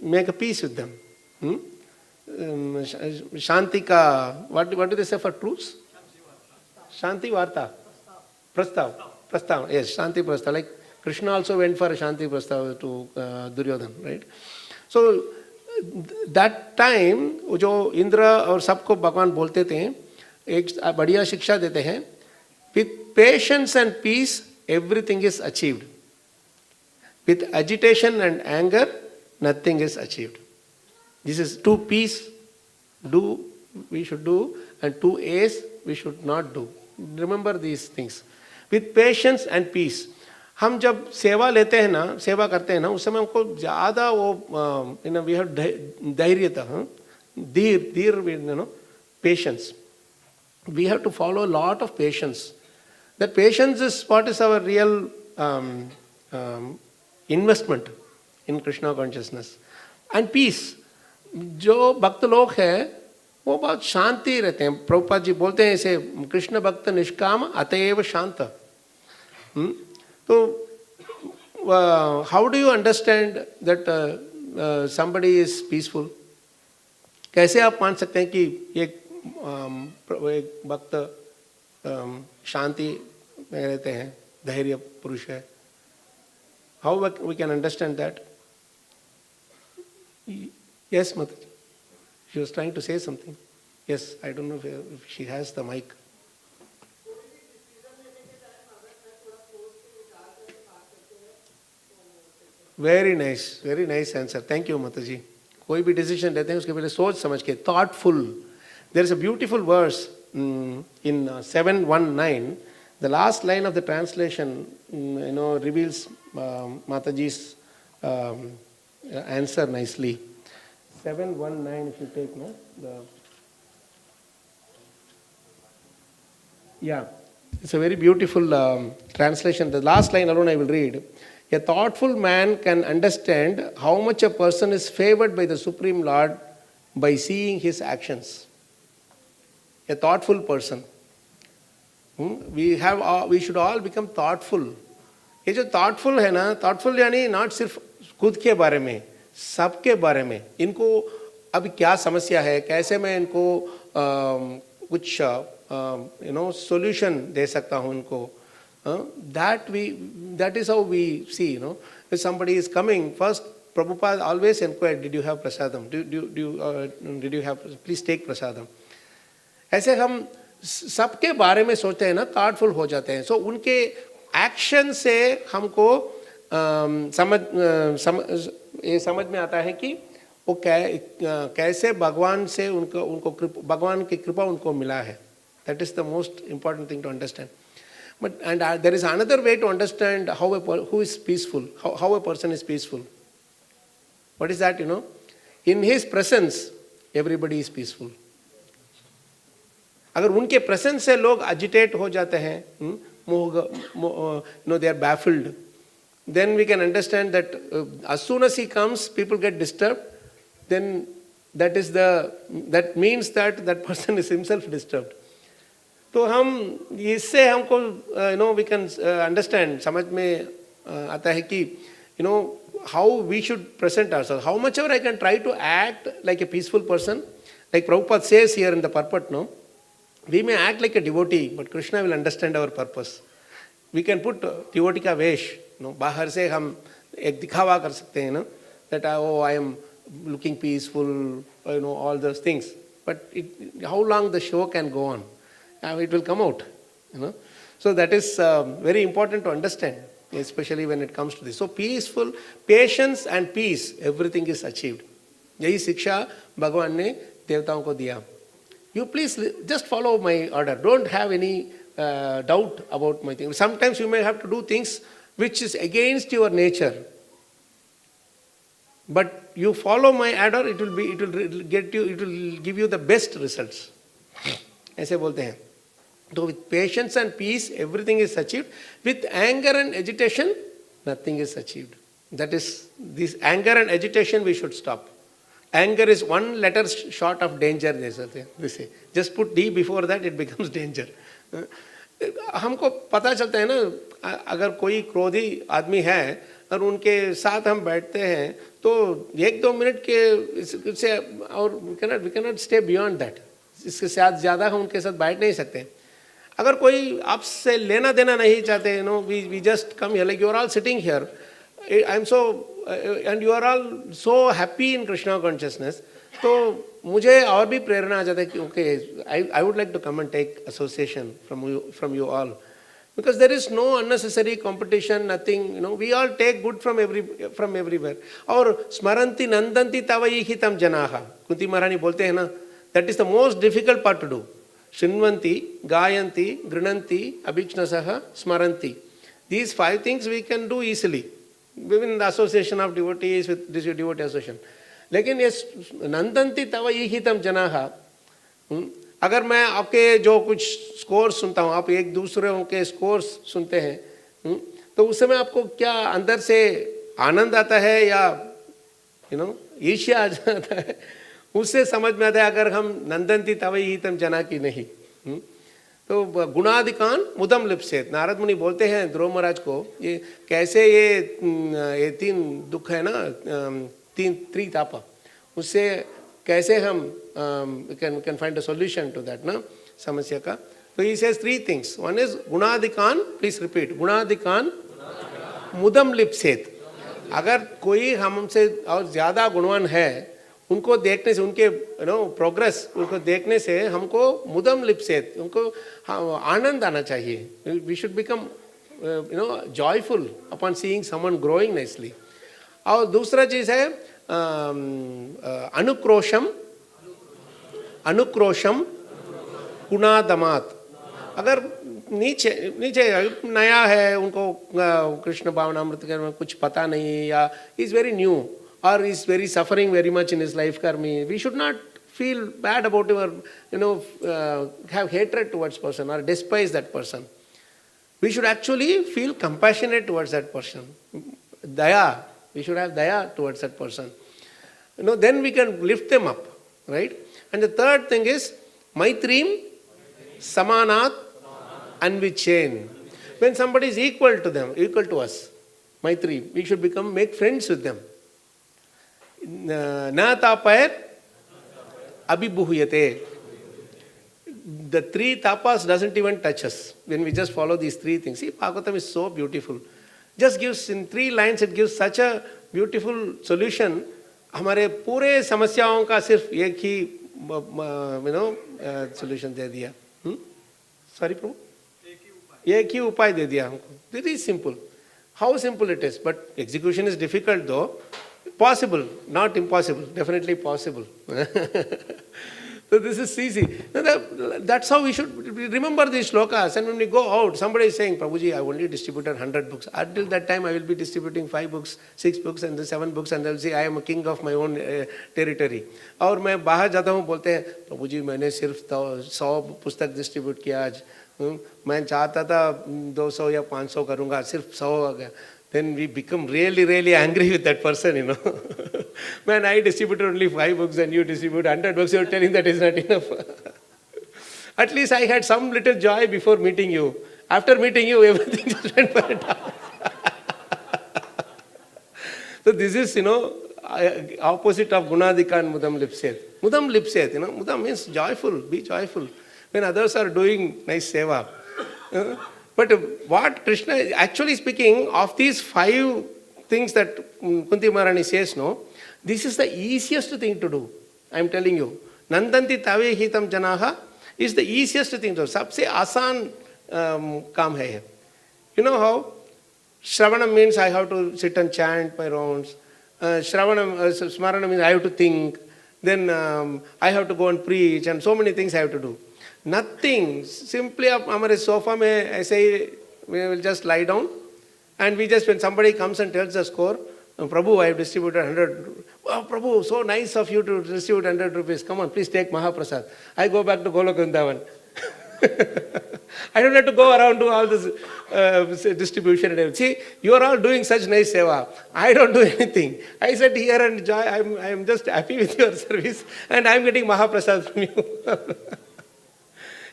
B: make a peace with them. शांति का, what do they say for truce? शांति वार्ता, प्रस्ताव, yes, शांति प्रस्ताव. Like Krishna also went for a शांति प्रस्ताव to Duryodhan, right? So that time जो इंद्र और सबको भगवान बोलते थे, एक बढ़िया शिक्षा देते हैं, with patience and peace everything is achieved. With agitation and anger nothing is achieved. This is 2 P's we should do, and 2 A's we should not do. Remember these things. With patience and peace. हम जब सेवा लेते हैं ना, सेवा करते हैं ना, उस समय हमको ज़्यादा वो we have धैर्यता, धीर, patience. We have to follow a lot of patience. That patience is what is our real investment in Krishna consciousness. And peace. जो भक्त लोग हैं वो बहुत शांति रहते हैं. प्रभुपाद जी बोलते हैं ऐसे, कृष्ण भक्त निष्काम अतएव शांत. So how do you understand that somebody is peaceful? कैसे आप मान सकते हैं कि एक भक्त शांति में रहते हैं, धैर्य पुरुष है? How we can understand that? Yes, Mataji. She was trying to say something. Yes, I don't know if she has the mic. Very nice answer. Thank you, Mataji. कोई भी डिसीजन लेते हैं उसके पहले सोच समझ के, thoughtful. There is a beautiful verse in 719. The last line of the translation, reveals Mataji's answer nicely. 719, if you take, Yeah, it's a very beautiful translation. The last line alone I will read. A thoughtful man can understand how much a person is favored by the Supreme Lord by seeing his actions. A thoughtful person. We should all become thoughtful. ये जो thoughtful है ना, thoughtful यानी not सिर्फ खुद के बारे में, सबके बारे में. इनको अभी क्या समस्या है, कैसे मैं इनको कुछ solution दे सकता हूँ इनको. That is how we see, if somebody is coming, first Prabhupada always inquired, did you have prasadam? Did you have, please take prasadam. ऐसे हम सबके बारे में सोचते हैं ना, thoughtful हो जाते हैं. So उनके एक्शन से हमको समझ में आता है कि वो कैसे भगवान से उनको भगवान की कृपा उनको मिला है. That is the most important thing to understand. But there is another way to understand who is peaceful, how a person is peaceful. What is that? In his presence, everybody is peaceful. अगर उनके presence से लोग agitate हो जाते हैं, they are baffled, then we can understand that as soon as he comes, people get disturbed. Then that means that person is himself disturbed. तो हम इससे हमको we can understand, समझ में आता है कि how we should present ourselves. How much ever I can try to act like a peaceful person, like Prabhupada says here in the purport, we may act like a devotee, but Krishna will understand our purpose. We can put devotee का वेश, बाहर से हम एक दिखावा कर सकते हैं, that I am looking peaceful, all those things. But how long the show can go on? It will come out, So that is very important to understand, especially when it comes to this. So peaceful, patience and peace, everything is achieved. यही शिक्षा भगवान ने देवताओं को दिया. You please just follow my order. Don't have any doubt about my thing. Sometimes you may have to do things which is against your nature. But you follow my order, it will give you the best results. ऐसे बोलते हैं. So with patience and peace, everything is achieved. With anger and agitation, nothing is achieved. That is, this anger and agitation we should stop. Anger is one letter short of danger, they say. Just put D before that, it becomes danger. हमको पता चलता है ना, अगर कोई क्रोधी आदमी है और उनके साथ हम बैठते हैं तो 1-2 मिनट के से और we cannot stay beyond that. इसके साथ ज़्यादा हम उनके साथ बैठ नहीं सकते. अगर कोई आपसे लेना देना नहीं चाहते, we just come here, like you are all sitting here. I am so and you are all so happy in Krishna consciousness. तो मुझे और भी प्रेरणा आ जाता है कि okay, I would like to come and take association from you all, because there is no unnecessary competition, nothing. We all take good from everywhere. और स्मरन्ति नंदन्ति तवई हितम जनाः, कुंती महारानी बोलते हैं ना, that is the most difficult part to do. शृण्वन्ति, गायन्ति, गृणन्ति, अभिज्ञसः, स्मरन्ति. These 5 things we can do easily within the association of devotees, with this devotee association. लेकिन ये नंदन्ति तव ईहितम जनाः, अगर मैं आपके जो कुछ स्कोर्स सुनता हूँ, आप एक दूसरे के स्कोर्स सुनते हैं, तो उस समय आपको क्या अंदर से आनंद आता है या ईर्ष्या आ जाता है, उससे समझ में आता है अगर हम नंदन्ति तव ईहितम जना की नहीं. तो गुणाधिकान मुदम लिप्सेत. नारद मुनि बोलते हैं ध्रुव महाराज को, ये कैसे ये 3 दुख है ना, 3 तापा, उससे कैसे हम can find a solution to that ना समस्या का. तो he says 3 things. One is गुणाधिकान, please repeat, गुणाधिकान मुदम लिप्सेत. अगर कोई हमसे और ज़्यादा गुणवान है, उनको देखने से, उनके प्रोग्रेस उनको देखने से हमको मुदम लिप्सेत, उनको आनंद आना चाहिए. We should become joyful upon seeing someone growing nicely. और दूसरा चीज़ है अनुक्रोशम गुणादमात. अगर नीचे नया है, उनको कृष्ण भावनामृत में कुछ पता नहीं, या is very new or is very suffering very much in his life karmi, we should not feel bad about your, have hatred towards person or despise that person. We should actually feel compassionate towards that person. Daya. We should have daya towards that person. Then we can lift them up, right? And the third thing is Maitrim Samanat Anvichen. When somebody is equal to them, equal to us, Maitri, we should make friends with them. Na tapayat abhibuhyate. The three tapas doesn't even touch us when we just follow these three things. See, Bhagavatam is so beautiful. Just gives, in 3 lines, it gives such a beautiful solution. हमारे पूरे समस्याओं का सिर्फ एक ही solution दे दिया. Sorry, Prabhu? एक ही उपाय दे दिया हमको. It is simple. How simple it is, but execution is difficult though. Possible, not impossible, definitely possible. So this is easy. That's how we should remember these shlokas. And when we go out, somebody is saying, Prabhuji, I only distributed 100 books. Until that time, I will be distributing 5 books, 6 books, and then 7 books, and they'll say, I am a king of my own territory. और मैं बाहर जाता हूँ बोलते हैं, प्रभुजी मैंने सिर्फ 100 पुस्तक डिस्ट्रीब्यूट किया आज. मैं चाहता था 200 या 500 करूँगा, सिर्फ 100 आ गया. Then we become really, really angry with that person, Man, I distributed only 5 books and you distribute 100 books, you're telling that is not enough. At least I had some little joy before meeting you. After meeting you, everything just went for a toss. So this is, opposite of Gunadika and Mudam Lipset. Mudam Lipset, Mudam means joyful, be joyful. When others are doing nice seva. But what Krishna is actually speaking of these 5 things that Kunti Maharani says, this is the easiest thing to do. I am telling you. Nandanti tave hitam janaha is the easiest thing to do. Sabse asan kaam hai. You know how? Shravanam means I have to sit and chant my rounds. Smarana means I have to think. Then I have to go and preach and so many things I have to do. Nothing. Simply हमारे sofa में ऐसे ही we will just lie down and we just, when somebody comes and tells the score, Prabhu, I have distributed 100. Oh, Prabhu, so nice of you to distribute 100 rupees. Come on, please take Mahaprasad. I go back to Golok Vrindavan. I don't have to go around do all this distribution and everything. See, you are all doing such nice seva. I don't do anything. I sit here and enjoy. I am just happy with your service and I am getting Mahaprasad from you.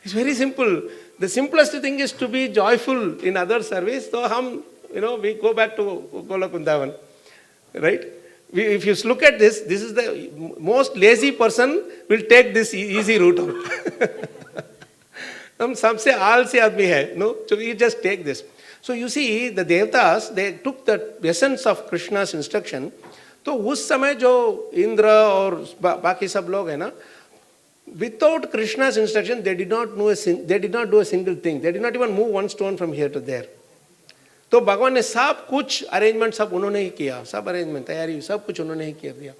B: It's very simple. The simplest thing is to be joyful in other service. So we go back to Golok Vrindavan. Right? If you look at this is the most lazy person will take this easy route out. सबसे आलसी आदमी है. No? So we just take this. So you see, the Devatas, they took the essence of Krishna's instruction. तो उस समय जो इंद्र और बाकी सब लोग हैं ना, without Krishna's instruction, they did not do a single thing. They did not even move one stone from here to there. तो भगवान ने सब कुछ अरेंजमेंट सब उन्होंने ही किया, सब अरेंजमेंट तैयारी सब कुछ उन्होंने ही कर दिया.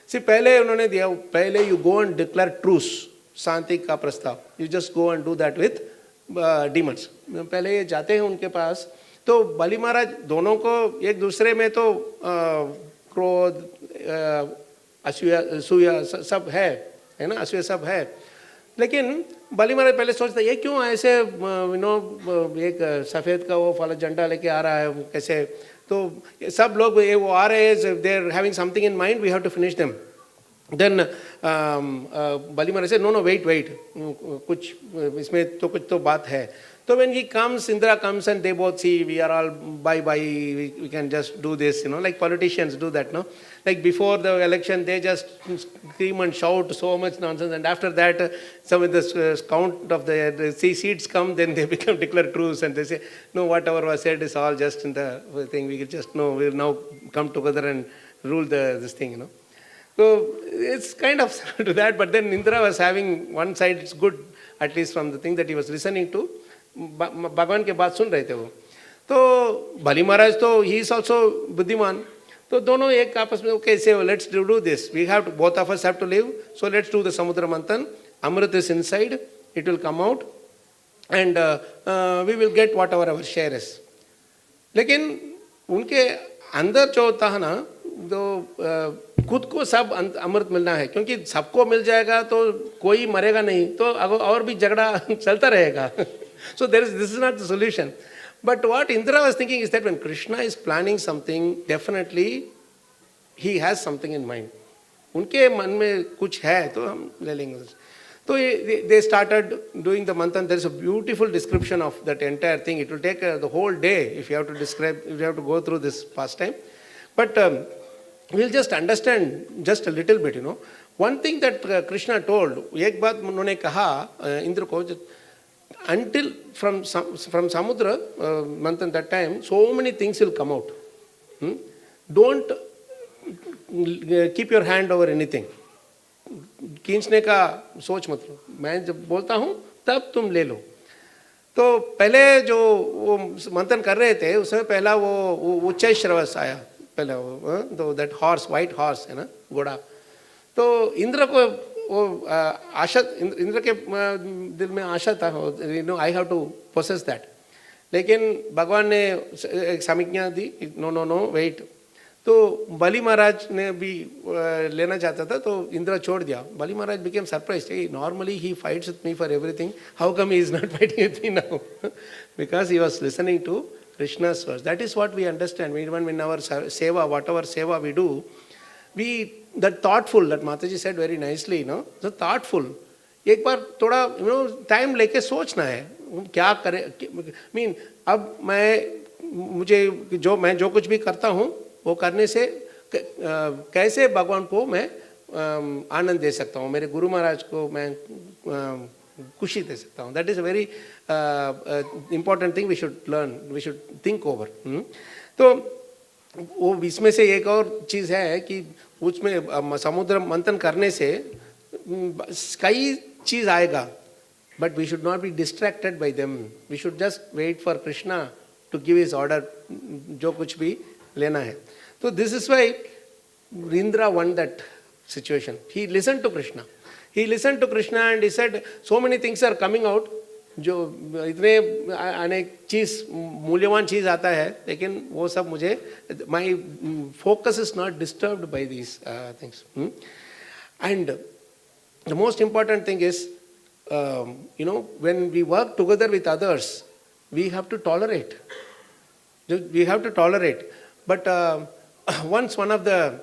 B: सिर्फ पहले उन्होंने दिया, पहले you go and declare truce, शांति का प्रस्ताव. You just go and do that with demons. पहले ये जाते हैं उनके पास, तो बलि महाराज दोनों को एक दूसरे में तो क्रोध, असूया सब है ना, असूया सब है. लेकिन बलि महाराज पहले सोचता ये क्यों ऐसे एक सफ़ेद का वो फल झंडा लेके आ रहा है कैसे. तो सब लोग ये वो आ रहे हैं, they are having something in mind, we have to finish them. Then Bali Maharaj से नो वेट कुछ इसमें तो कुछ तो बात है. So when he comes, Indra comes and they both see, we are all bye, we can just do this, like politicians do that, no? Like before the election, they just scream and shout so much nonsense, and after that, some of the count of the seats come, then they declare truce, and they say, no, whatever was said is all just in the thing, we just know, we'll now come together and rule this thing, So it's kind of to that, but then Indra was having one side, it's good, at least from the thing that he was listening to. भगवान के बात सुन रहे थे वो. तो बलि महाराज तो he is also बुद्धिमान. तो दोनों एक आपस में ओके से let's do this, we have to, both of us have to live, so let's do the samudra manthan. Amrit is inside, it will come out and we will get whatever our share is. लेकिन उनके अंदर जो होता है ना, तो खुद को सब अमृत मिलना है, क्योंकि सबको मिल जाएगा तो कोई मरेगा नहीं, तो और भी झगड़ा चलता रहेगा. So this is not the solution. But what Indra was thinking is that when Krishna is planning something, definitely he has something in mind. उनके मन में कुछ है तो हम ले लेंगे. So they started doing the manthan. There is a beautiful description of that entire thing. It will take the whole day if you have to describe, if you have to go through this pastime. But we'll just understand just a little bit, you know. One thing that Krishna told, एक बात उन्होंने कहा इंद्र को, until from Samudra Manthan that time, so many things will come out. Don't keep your hand over anything. खींचने का सोच मत लो, मैं जब बोलता हूँ तब तुम ले लो. तो पहले जो वो मंथन कर रहे थे उसमें पहला वो उच्च श्रवस आया, पहले वो दैट हॉर्स, वाइट हॉर्स है ना, घोड़ा. तो इंद्र को वो आशा, इंद्र के दिल में आशा था, you know, I have to possess that. लेकिन भगवान ने एक समिज्ञा दी, नो नो नो वेट. तो बलि महाराज ने भी लेना चाहता था, तो इंद्र छोड़ दिया. Bali Maharaj became surprised. Normally he fights with me for everything, how come he is not fighting with me now? Because he was listening to Krishna's words. That is what we understand. Even in our seva, whatever seva we do, that thoughtful, that Mataji said very nicely, you know, the thoughtful. एक बार थोड़ा, you know, time लेके सोचना है क्या करें. Mean अब मैं जो कुछ भी करता हूँ वो करने से कैसे भगवान को मैं आनंद दे सकता हूँ, मेरे गुरु महाराज को मैं खुशी दे सकता हूँ. That is a very important thing we should learn, we should think over. तो वो इसमें से एक और चीज़ है कि उसमें समुद्र मंथन करने से कई चीज़ आएगा, but we should not be distracted by them. We should just wait for Krishna to give his order, जो कुछ भी लेना है. तो this is why Indra won that situation. He listen to Krishna. He listened to Krishna and he said, so many things are coming out. जो इतने अनेक चीज़, मूल्यवान चीज़ आता है, लेकिन वो सब मुझे, my focus is not disturbed by these things. And the most important thing is, you know, when we work together with others, we have to tolerate. We have to tolerate. But once one of the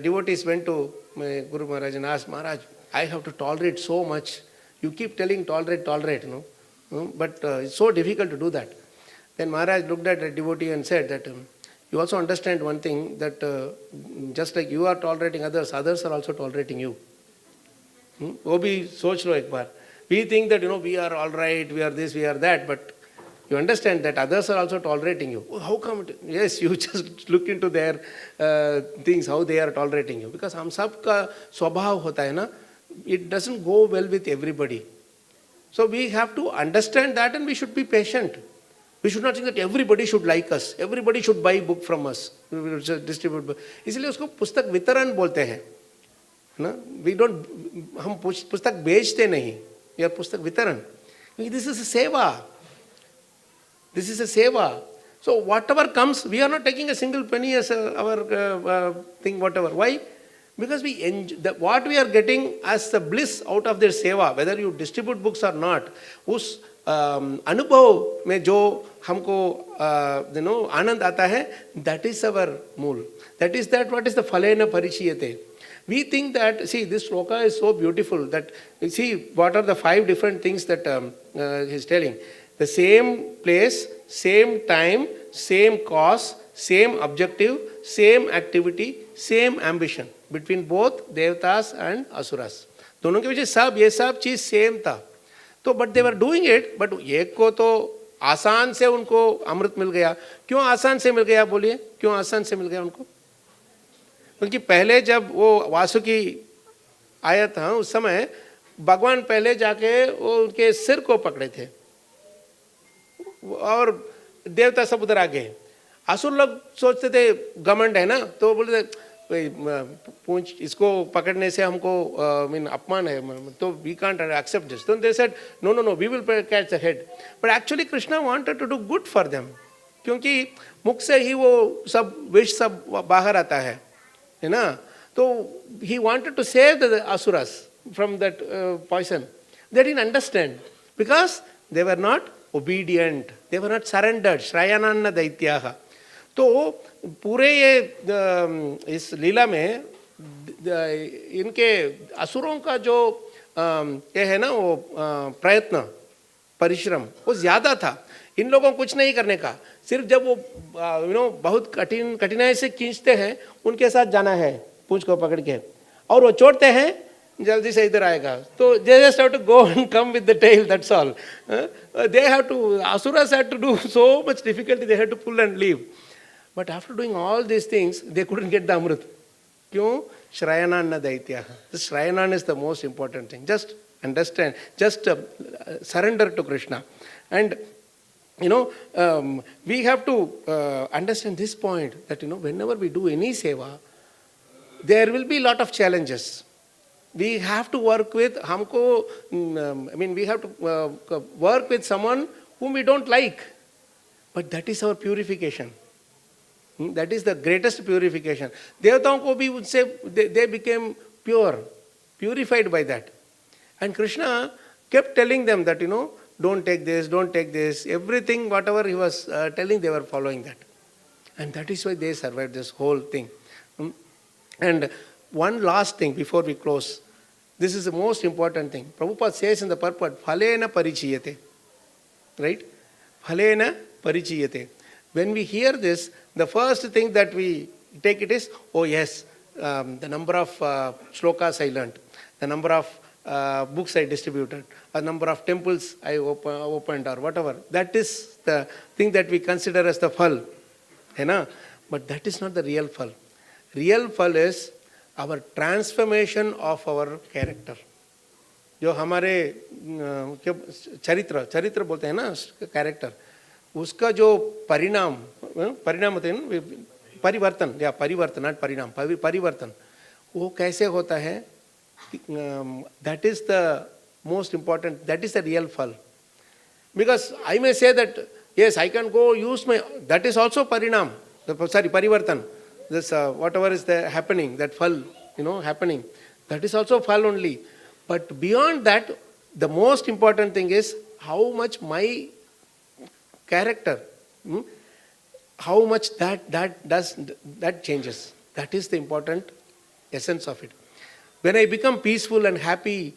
B: devotees went to my Guru Maharaj and asked, Maharaj, I have to tolerate so much. You keep telling tolerate, you know. But it's so difficult to do that. Then Maharaj looked at the devotee and said that you also understand one thing, that just like you are tolerating others, others are also tolerating you. वो भी सोच लो एक बार. We think that, you know, we are all right, we are this, we are that, but you understand that others are also tolerating you. Oh, how come? Yes, you just look into their things, how they are tolerating you. Because हम सब का स्वभाव होता है ना, it doesn't go well with everybody. So we have to understand that and we should be patient. We should not think that everybody should like us, everybody should buy book from us, we will just distribute book. इसलिए उसको पुस्तक वितरण बोलते हैं ना. We don't, हम पुस्तक बेचते नहीं, या पुस्तक वितरण. This is a seva. This is a seva. So whatever comes, we are not taking a single penny as our thing, whatever. Why? Because we enjoy what we are getting as the bliss out of their seva, whether you distribute books or not, उस अनुभव में जो हमको you know आनंद आता है, that is our मूल. That is that what is the phalena parichiyate. We think that, see, this shloka is so beautiful that, see, what are the 5 different things that he is telling. The same place, same time, same cause, same objective, same activity, same ambition between both devatas and asuras. दोनों के बीच सब ये सब चीज same था. तो but they were doing it. But एक को तो आसान से उनको अमृत मिल गया. क्यों आसान से मिल गया बोलिए, क्यों आसान से मिल गया उनको? क्योंकि पहले जब वो वासुकी आया था उस समय भगवान पहले जाके वो उनके सिर को पकड़े थे और देवता सब उधर आ गए. असुर लोग सोचते थे घमंड है ना, तो बोलते पूंछ इसको पकड़ने से हमको मीन अपमान है, तो वी कांट एक्सेप्ट दिस. तो they said no no no, we will catch the head. But actually Krishna wanted to do good for them, क्योंकि मुख से ही वो सब विष सब बाहर आता है ना. So he wanted to save the asuras from that poison. They didn't understand because they were not obedient, they were not surrendered. Shrayananna daityaha. तो पूरे ये इस लीला में इनके असुरों का जो ये है ना वो प्रयत्न परिश्रम वो ज़्यादा था. इन लोगों को कुछ नहीं करने का, सिर्फ जब वो बहुत कठिनाई से खींचते हैं, उनके साथ जाना है पूंछ को पकड़ के, और वो छोड़ते हैं जल्दी से इधर आएगा. तो they just have to go and come with the tail, that's all. They have to, asuras had to do so much difficulty, they had to pull and leave. But after doing all these things, they couldn't get the amrit. Kyun? Shrayananna daityaha. The Shrayanan is the most important thing. Just understand, just surrender to Krishna. And we have to understand this point that whenever we do any seva, there will be a lot of challenges. We have to work with we have to work with someone whom we don't like. But that is our purification. That is the greatest purification. Devataon ko bhi unse they became pure, purified by that. And Krishna kept telling them that, don't take this, don't take this. Everything, whatever he was telling, they were following that. And that is why they survived this whole thing. And one last thing before we close. This is the most important thing. Prabhupada says in the purport, phalena parichiyate. Right? Phalena parichiyate. When we hear this, the first thing that we take it is, oh yes, the number of shlokas I learned, the number of books I distributed, a number of temples I opened or whatever. That is the thing that we consider as the phal. But that is not the real phal. Real phal is our transformation of our character. जो हमारे चरित्र बोलते हैं ना, character, उसका जो परिणाम होते हैं ना, परिवर्तन, या परिवर्तन नॉट परिणाम, परिवर्तन, वो कैसे होता है, that is the most important, that is the real phal. Because I may say that yes, I can go use my, that is also parinam, parivartan. This whatever is the happening, that phal, happening, that is also phal only. But beyond that, the most important thing is how much my character, how much that changes. That is the important essence of it. When I become peaceful and happy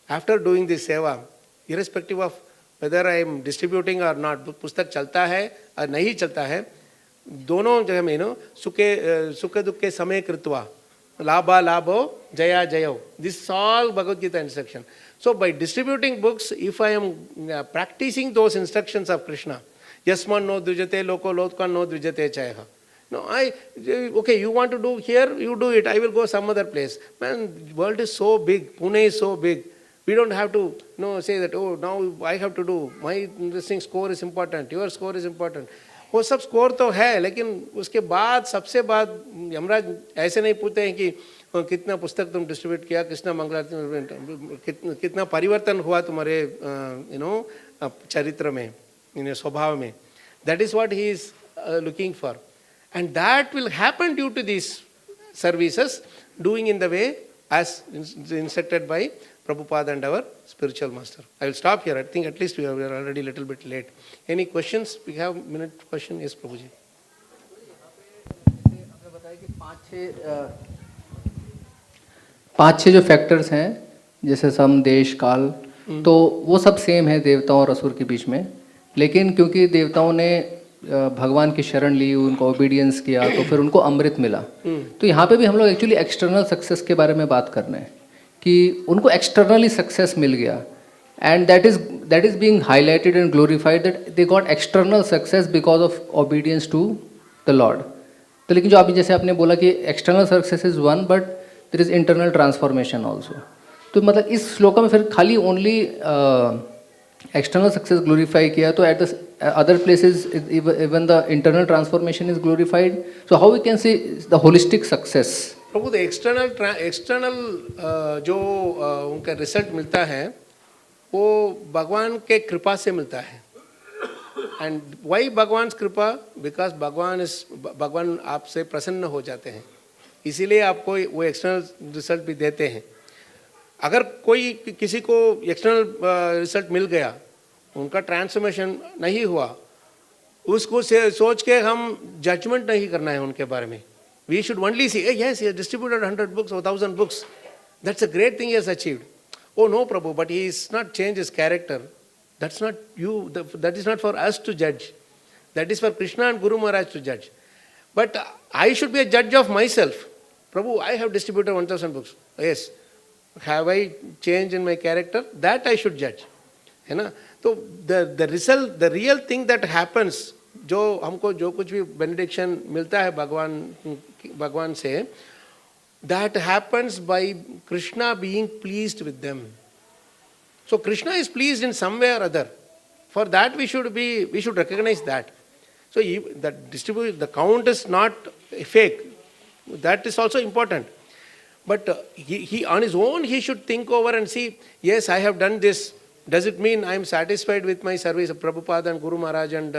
B: after doing this seva, irrespective of whether I am distributing or not, पुस्तक चलता है और नहीं चलता है, दोनों जगह में सुखे दुखे समय कृत्वा लाभा लाभो जया जयो. This is all Bhagavad Gita instruction. So by distributing books, if I am practicing those instructions of Krishna, yasman no dvijate loko lotkan no dvijate chayaha. No, okay, you want to do here, you do it. I will go some other place. Man, the world is so big. Pune is so big. We don't have to say that, oh, now I have to do. My score is important. Your score is important. वो सब score तो है, लेकिन उसके बाद सबसे बाद यमराज ऐसे नहीं पूछते हैं कि कितना पुस्तक तुम डिस्ट्रीब्यूट किया, कितना मंगला, कितना परिवर्तन हुआ तुम्हारे चरित्र में, स्वभाव में. That is what he is looking for. And that will happen due to these services, doing in the way as instructed by Prabhupada and our spiritual master. I will stop here. I think at least we are already a little bit late. Any questions? We have a minute question. Yes, Prabhuji.
C: आपने बताया कि पांच छह जो factors हैं, जैसे सम, देश, काल, तो वो सब सेम है देवताओं और असुर के बीच में. लेकिन क्योंकि देवताओं ने भगवान की शरण ली, उनको ओबीडियंस किया, तो फिर उनको अमृत मिला. तो यहाँ पे भी हम लोग एक्चुअली एक्सटर्नल सक्सेस के बारे में बात कर रहे हैं कि उनको एक्सटर्नली सक्सेस मिल गया, and that is being highlighted and glorified that they got external success because of obedience to the lord. तो लेकिन जो अभी जैसे आपने बोला कि external success is one, but there is internal transformation also. तो मतलब इस श्लोक में फिर खाली ओनली एक्सटर्नल सक्सेस ग्लोरीफाई किया, तो at the other places even the internal transformation is glorified. So how we can see the holistic success?
B: Prabhu, the external जो उनका रिजल्ट मिलता है वो भगवान के कृपा से मिलता है. एंड वाई भगवान कृपा? बिकॉज भगवान आपसे प्रसन्न हो जाते हैं. इसीलिए आपको वो एक्सटर्नल रिजल्ट भी देते हैं. अगर कोई किसी को एक्सटर्नल रिजल्ट मिल गया, उनका ट्रांसफॉर्मेशन नहीं हुआ, उसको सोच के हम जजमेंट नहीं करना है उनके बारे में. We should only see, yes, he has distributed 100 books or 1000 books. That's a great thing he has achieved. Oh no, Prabhu, but he is not changed his character. That's not you. That is not for us to judge. That is for Krishna and Guru Maharaj to judge. But I should be a judge of myself. Prabhu, I have distributed 1000 books. Yes. Have I changed in my character? That I should judge. है ना? तो the result, the real thing that happens, जो हमको जो कुछ भी benediction मिलता है भगवान से, that happens by Krishna being pleased with them. So Krishna is pleased in some way or other. For that we should recognize that. So the count is not fake. That is also important. But he on his own he should think over and see, yes, I have done this. Does it mean I am satisfied with my service? Prabhupada and Guru Maharaj and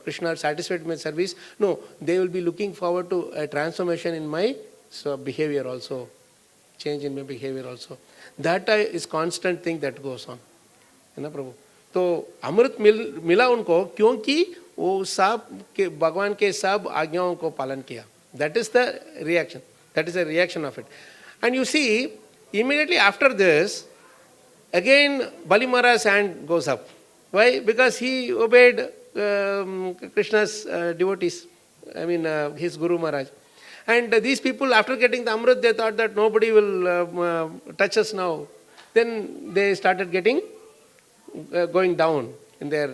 B: Krishna are satisfied with my service? No, they will be looking forward to a transformation in my behavior also, change in my behavior also. That is constant thing that goes on. है ना प्रभु? तो अमृत मिला उनको क्योंकि वो सब के भगवान के सब आज्ञाओं को पालन किया. That is the reaction. That is the reaction of it. And you see, immediately after this, again, Bali Maharaj's hand goes up. Why? Because he obeyed Krishna's devotees, his Guru Maharaj. And these people, after getting the Amrit, they thought that nobody will touch us now. Then they started going down in their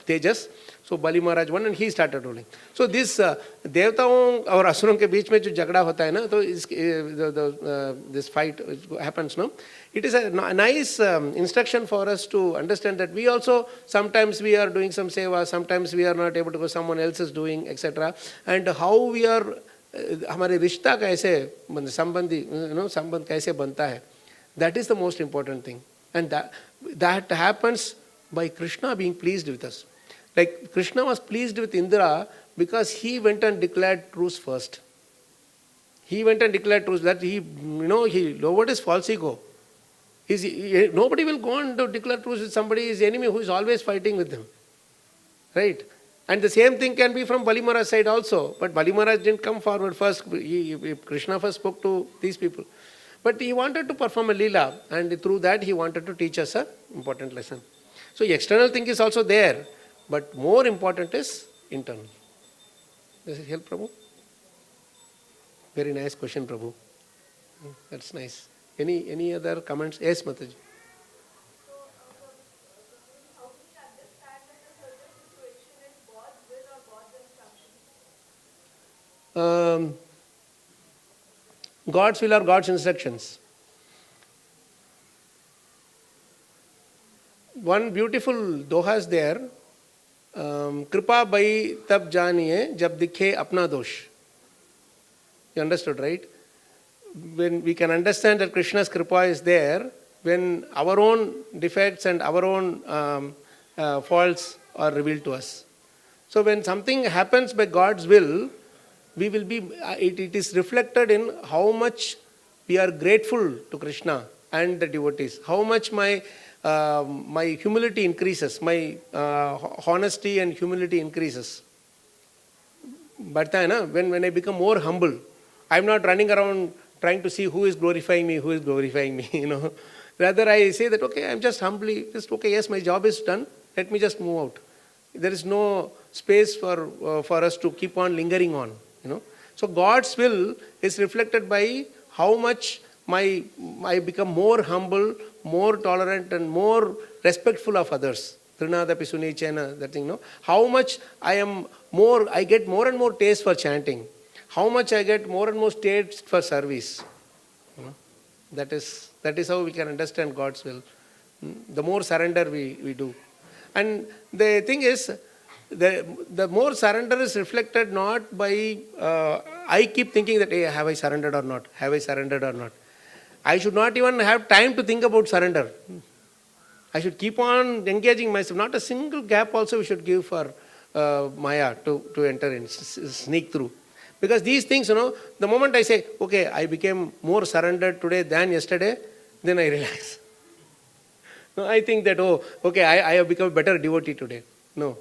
B: tejas. So Bali Maharaj won and he started ruling. So this देवताओं और असुरों के बीच में जो झगड़ा होता है ना, तो this fight happens, no? It is a nice instruction for us to understand that we also sometimes we are doing some seva, sometimes we are not able to go, someone else is doing, etc. And how we are, हमारे रिश्ता कैसे संबंध कैसे बनता है, that is the most important thing. And that happens by Krishna being pleased with us. Like Krishna was pleased with Indra because he went and declared truce first. He went and declared truce, that he lowered his false ego. Nobody will go on to declare truce with somebody, his enemy, who is always fighting with him. Right? And the same thing can be from Bali Maharaj's side also. But Bali Maharaj didn't come forward first. Krishna first spoke to these people. But he wanted to perform a lila, and through that he wanted to teach us an important lesson. So the external thing is also there, but more important is internal. Does it help, Prabhu? Very nice question, Prabhu. That's nice. Any other comments? Yes, Mataji. God's will or God's instructions. One beautiful doha is there. Kripa bai tab janiye jab dikhe apna dosh. You understood, right? When we can understand that Krishna's kripa is there, when our own defects and our own faults are revealed to us. So when something happens by God's will, we will be, it is reflected in how much we are grateful to Krishna and the devotees, how much my humility increases, my honesty and humility increases. But when I become more humble, I'm not running around trying to see who is glorifying me, Rather I say that, okay, I'm just humbly, yes, my job is done, let me just move out. There is no space for us to keep on lingering on. So God's will is reflected by how much I become more humble, more tolerant, and more respectful of others. Trinadapi Sunichena, that thing, how much I get more and more taste for chanting. How much I get more and more taste for service. That is how we can understand God's will. The more surrender we do. And the thing is, the more surrender is reflected not by, I keep thinking that, hey, have I surrendered or not? Have I surrendered or not? I should not even have time to think about surrender. I should keep on engaging myself. Not a single gap also we should give for Maya to enter in, sneak through. Because these things, the moment I say, okay, I became more surrendered today than yesterday, then I relax. No, I think that, okay, I have become a better devotee today. No.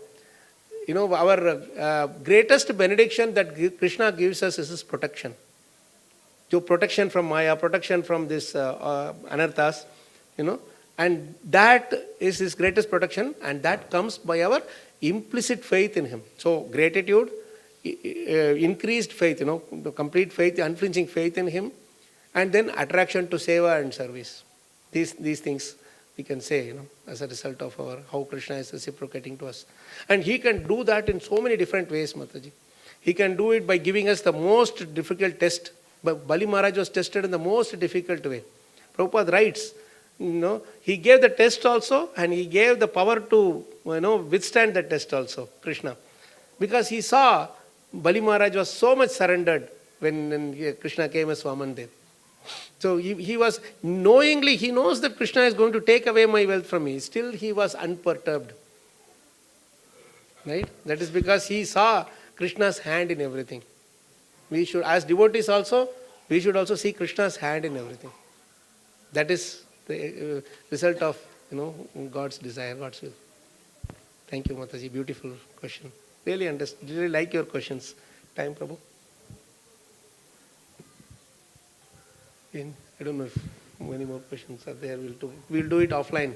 B: Our greatest benediction that Krishna gives us is his protection. To protection from Maya, protection from this anarthas, and that is his greatest protection, and that comes by our implicit faith in him. So gratitude, increased faith, the complete faith, unflinching faith in him, and then attraction to seva and service. These things we can say, as a result of how Krishna is reciprocating to us. And he can do that in so many different ways, Mataji. He can do it by giving us the most difficult test. But Bali Maharaj was tested in the most difficult way. Prabhupada writes, he gave the test also, and he gave the power to withstand the test also, Krishna. Because he saw Bali Maharaj was so much surrendered when Krishna came as Vamandev. So he was knowingly, he knows that Krishna is going to take away my wealth from me. Still he was unperturbed. Right? That is because he saw Krishna's hand in everything. We should, as devotees also, we should also see Krishna's hand in everything. That is the result of, God's desire, God's will. Thank you, Mataji. Beautiful question. Really like your questions. Time, Prabhu. I don't know if many more questions are there. We'll do it offline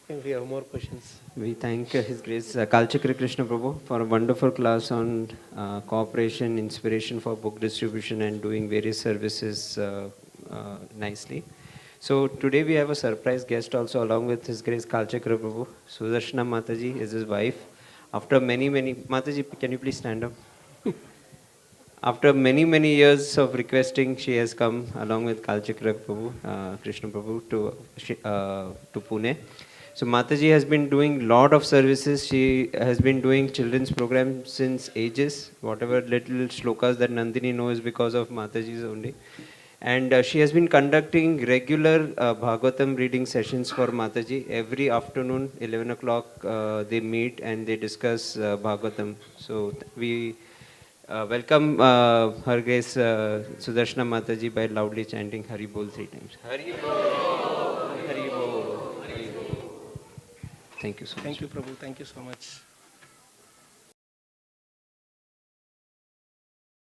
B: if we have more questions.
D: We thank His Grace Kalachakra Krishna Prabhu for a wonderful class on cooperation, inspiration for book distribution and doing various services nicely. So today we have a surprise guest also along with His Grace Kalachakra Prabhu. Sudarshana Mataji is his wife. After many, Mataji, can you please stand up? After many years of requesting, she has come along with Kalachakra Prabhu, Krishna Prabhu to Pune. So Mataji has been doing lot of services. She has been doing children's programs since ages. Whatever little shlokas that Nandini knows because of Mataji's only. And she has been conducting regular Bhagavatam reading sessions for Mataji. Every afternoon, 11 o'clock, they meet and they discuss Bhagavatam. So we welcome Her Grace Sudarshana Mataji by loudly chanting Hari Bol 3 times. Hari Bol, Hari Bol, Hari Bol. Thank you so much.
B: Thank you, Prabhu. Thank you so much.